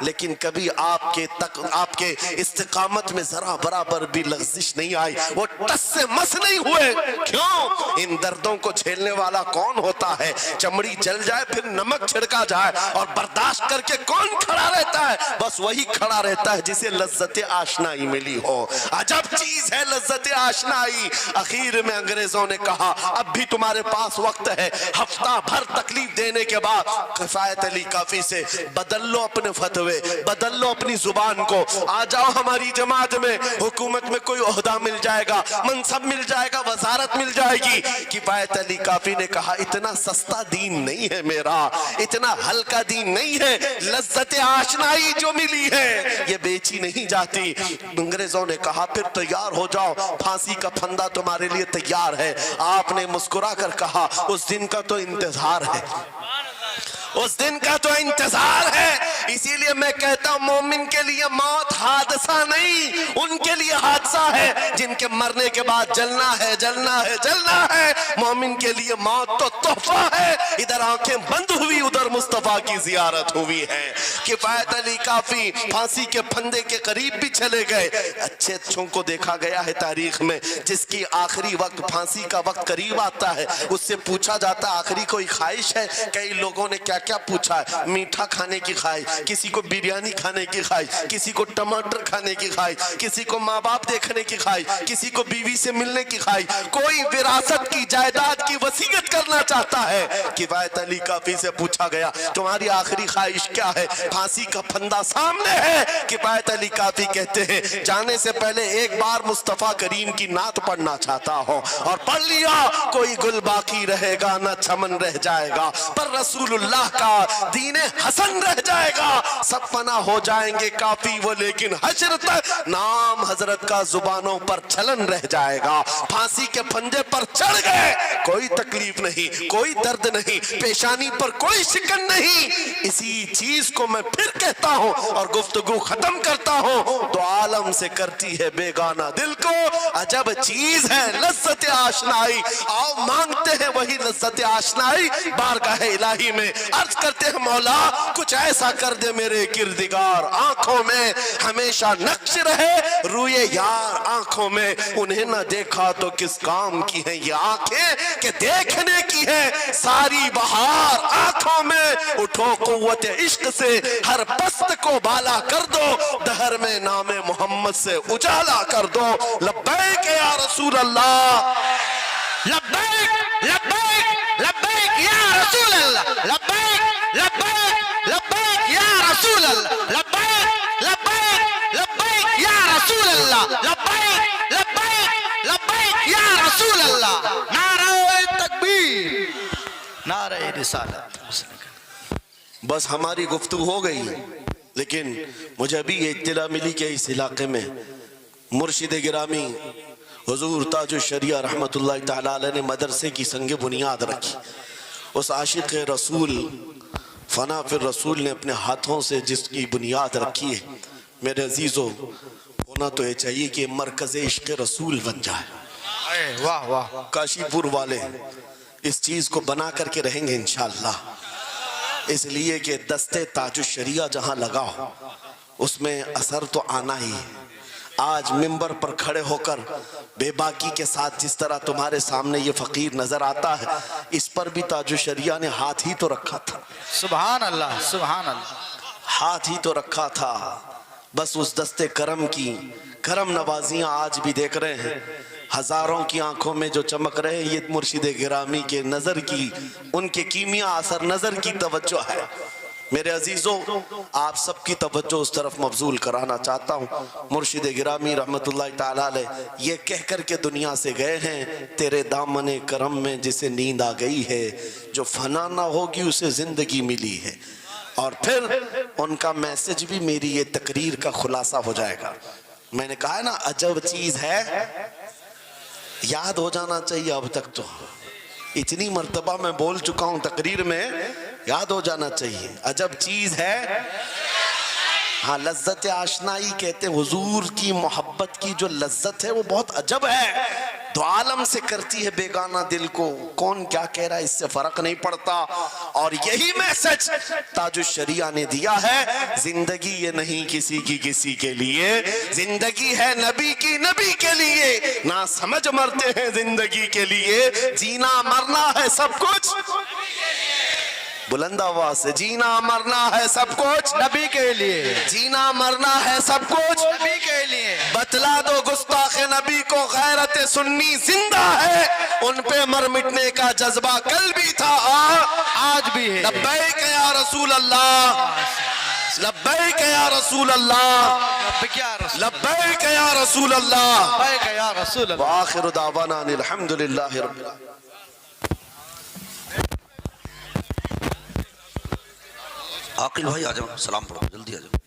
لیکن کبھی آپ کے استقامت میں ذرا برابر بھی لغزش نہیں آئی، وہ ٹس سے مس نہیں ہوئے۔ کیوں؟ ان دردوں کو جھیلنے والا کون ہوتا ہے؟ چمڑی جل جائے پھر نمک چھڑکا جائے اور برداشت کر کے کون کھڑا رہتا ہے؟ بس وہی کھڑا رہتا ہے جسے لذت آشنائی ملی ہو۔ عجب چیز ہے لذت آشنائی۔ اخیر میں انگریزوں نے کہا اب بھی تمہارے پاس وقت ہے، ہفتہ بھر تکلیف دینے کے بعد کفایت علی کافی سے بدل لو اپنے فتوے، بدل لو اپنی زبان کو، آ جاؤ ہماری جماعت میں، حکومت میں کوئی عہدہ مل جائے گا، منصب مل جائے گا، وزارت مل جائے گی۔ کفایت علی کافی نے کہا اتنا سستا دین نہیں ہے میرا، اتنا ہلکا دین نہیں ہے، لذت آشنائی جو ملی ہے یہ بیچی نہیں جاتی۔ انگریزوں نے کہا پھر تیار ہو جاؤ، پھانسی کا پھندا تمہارے لیے تیار ہے۔ آپ نے مسکرا کر کہا اس دن کا تو انتظار ہے، اس دن کا تو انتظار ہے۔ اسی لیے میں کہتا ہوں مومن کے لیے موت حادثہ نہیں، ان کے لیے حادثہ ہے جن کے مرنے کے بعد جلنا ہے، جلنا ہے، جلنا ہے۔ مومن کے لیے موت تو تحفہ ہے۔ ادھر آنکھیں بند ہوئی، ادھر مصطفیٰ کی زیارت ہوئی ہے۔ کفایت علی کافی پھانسی کے پھندے کے قریب بھی چلے گئے۔ اچھے اچھوں کو دیکھا گیا ہے تاریخ میں، جس کی آخری وقت پھانسی کا وقت قریب آتا ہے اس سے پوچھا جاتا ہے آخری کوئی خواہش ہے؟ کئی لوگوں نے کیا کیا پوچھا ہے، میٹھا کھانے کی خواہش، کسی کو بریانی کھانے کی خواہش، کسی کو ٹماٹر کھانے کی خواہش، کسی کو ماں باپ دیکھنے کی خواہش، کسی کو بیوی سے ملنے کی خواہش، کوئی وراثت کی جائیداد کی وصیت کرنا چاہتا ہے۔ کفایت علی کافی سے پوچھا گیا تمہاری آخری خواہش کیا ہے؟ پھانسی کا پھندا سامنے ہے۔ کفایت علی کافی کہتے ہیں جانے سے پہلے ایک بار مصطفیٰ کریم کی نعت پڑھنا چاہتا ہوں، اور پڑھ لیا کوئی گل باقی رہے گا نہ چمن رہ جائے گا، پر رسول اللہ کا دین حسن رہ جائے گا۔ سب فنا ہو جائیں گے کافی وہ، لیکن حشر تک نام حضرت کا زبانوں پر چلن رہ جائے گا۔ پھانسی کے پھندے پر چڑھ گئے، کوئی تکلیف نہیں، کوئی درد نہیں، پیشانی پر کوئی شکن نہیں۔ اسی چیز کو میں پھر کہتا ہوں اور گفتگو ختم کرتا ہوں، تو عالم سے کرتی ہے بیگانہ دل کو، عجب چیز ہے لذت آشنائی۔ آؤ مانگتے ہیں وہی لذت آشنائی بارگاہ الہی میں، عرض کرتے ہیں مولا کچھ ایسا کر دے میرے کردگار، آنکھوں میں ہمیشہ نقش رہے روئے یار آنکھوں میں، انہیں نہ دیکھا تو کس کام کی ہیں یہ آنکھیں کہ دیکھنے کی ہے ساری بہار آنکھوں میں۔ اٹھو قوت عشق سے ہر پست کو بالا کر دو، دہر میں نام محمد سے اجالا کر دو۔ لبیک یا رسول اللہ، لبیک لبیک لبیک یا رسول اللہ، لبیک لبیک لبیک یا رسول اللہ، لبیک لبیک لبیک یا رسول اللہ، لبیک لبیک لبیک یا رسول اللہ۔ نعرہ تکبیر، نعرہ رسالت۔ بس ہماری گفتگو ہو گئی، لیکن مجھے ابھی یہ اطلاع ملی کہ اس علاقے میں مرشد گرامی حضور تاج الشریعہ رحمت اللہ تعالیٰ علیہ نے مدرسے کی سنگ بنیاد رکھی۔ اس عاشق رسول فنا فی الرسول نے اپنے ہاتھوں سے جس کی بنیاد رکھی ہے، میرے عزیزو ہونا تو یہ چاہیے کہ مرکز عشق رسول بن جائے۔ واہ واہ، کاشی پور والے اس چیز کو بنا کر کے رہیں گے انشاءاللہ، اس لیے کہ دستے تاج الشریعہ جہاں لگا ہو اس میں اثر تو آنا ہی ہے۔ آج منبر پر کھڑے ہو کر بے باکی کے ساتھ جس طرح تمہارے سامنے یہ فقیر نظر آتا ہے، اس پر بھی تاج الشریعہ نے ہاتھ ہی تو رکھا تھا، سبحان اللہ سبحان اللہ، ہاتھ ہی تو رکھا تھا۔ بس اس دستے کرم کی کرم نوازیاں آج بھی دیکھ رہے ہیں، ہزاروں کی آنکھوں میں جو چمک رہے ہیں، یہ مرشد گرامی کے نظر کی، ان کے کیمیا اثر نظر کی توجہ ہے۔ میرے عزیزوں آپ سب کی توجہ اس طرف مبذول کرانا چاہتا ہوں، مرشد گرامی رحمت اللہ تعالیٰ علیہ یہ کہہ کر کے دنیا سے گئے ہیں، تیرے دامن کرم میں جسے نیند آ گئی ہے، جو فنا نہ ہوگی اسے زندگی ملی ہے۔ اور پھر ان کا میسج بھی میری یہ تقریر کا خلاصہ ہو جائے گا۔ میں نے کہا ہے نا عجب چیز ہے، یاد ہو جانا چاہیے اب تک تو، اتنی مرتبہ میں بول چکا ہوں تقریر میں، یاد ہو جانا چاہیے، عجب چیز ہے۔ ہاں لذت آشنائی کہتے ہیں، حضور کی محبت کی جو لذت ہے وہ بہت عجب ہے۔ تو عالم سے کرتی ہے بیگانہ دل کو، کون کیا کہہ رہا ہے اس سے فرق نہیں پڑتا. اور یہی میسج تاج الشریعہ نے دیا ہے، زندگی یہ نہیں کسی کی کسی کے لیے، زندگی ہے نبی کی نبی کے لیے. نہ سمجھ مرتے ہیں زندگی کے لیے، جینا مرنا ہے سب کچھ بلند آواز سے، جینا مرنا ہے سب کچھ نبی کے لیے، جینا مرنا ہے سب کچھ نبی کے لیے. بتلا دو گستاخ نبی کو غیرت سنی زندہ ہے، ان پہ مر مٹنے کا جذبہ کل بھی تھا آج بھی ہے. لبیک یا رسول اللہ، لبیک یا رسول اللہ، لبیک یا رسول لبیک یا رسول اللہ. لبیک یا رسول اللہ. وآخر دعوانا ان الحمدللہ رب العالمین. عاقل بھائی آ جاؤ، سلام پڑھو، جلدی آ جاؤ.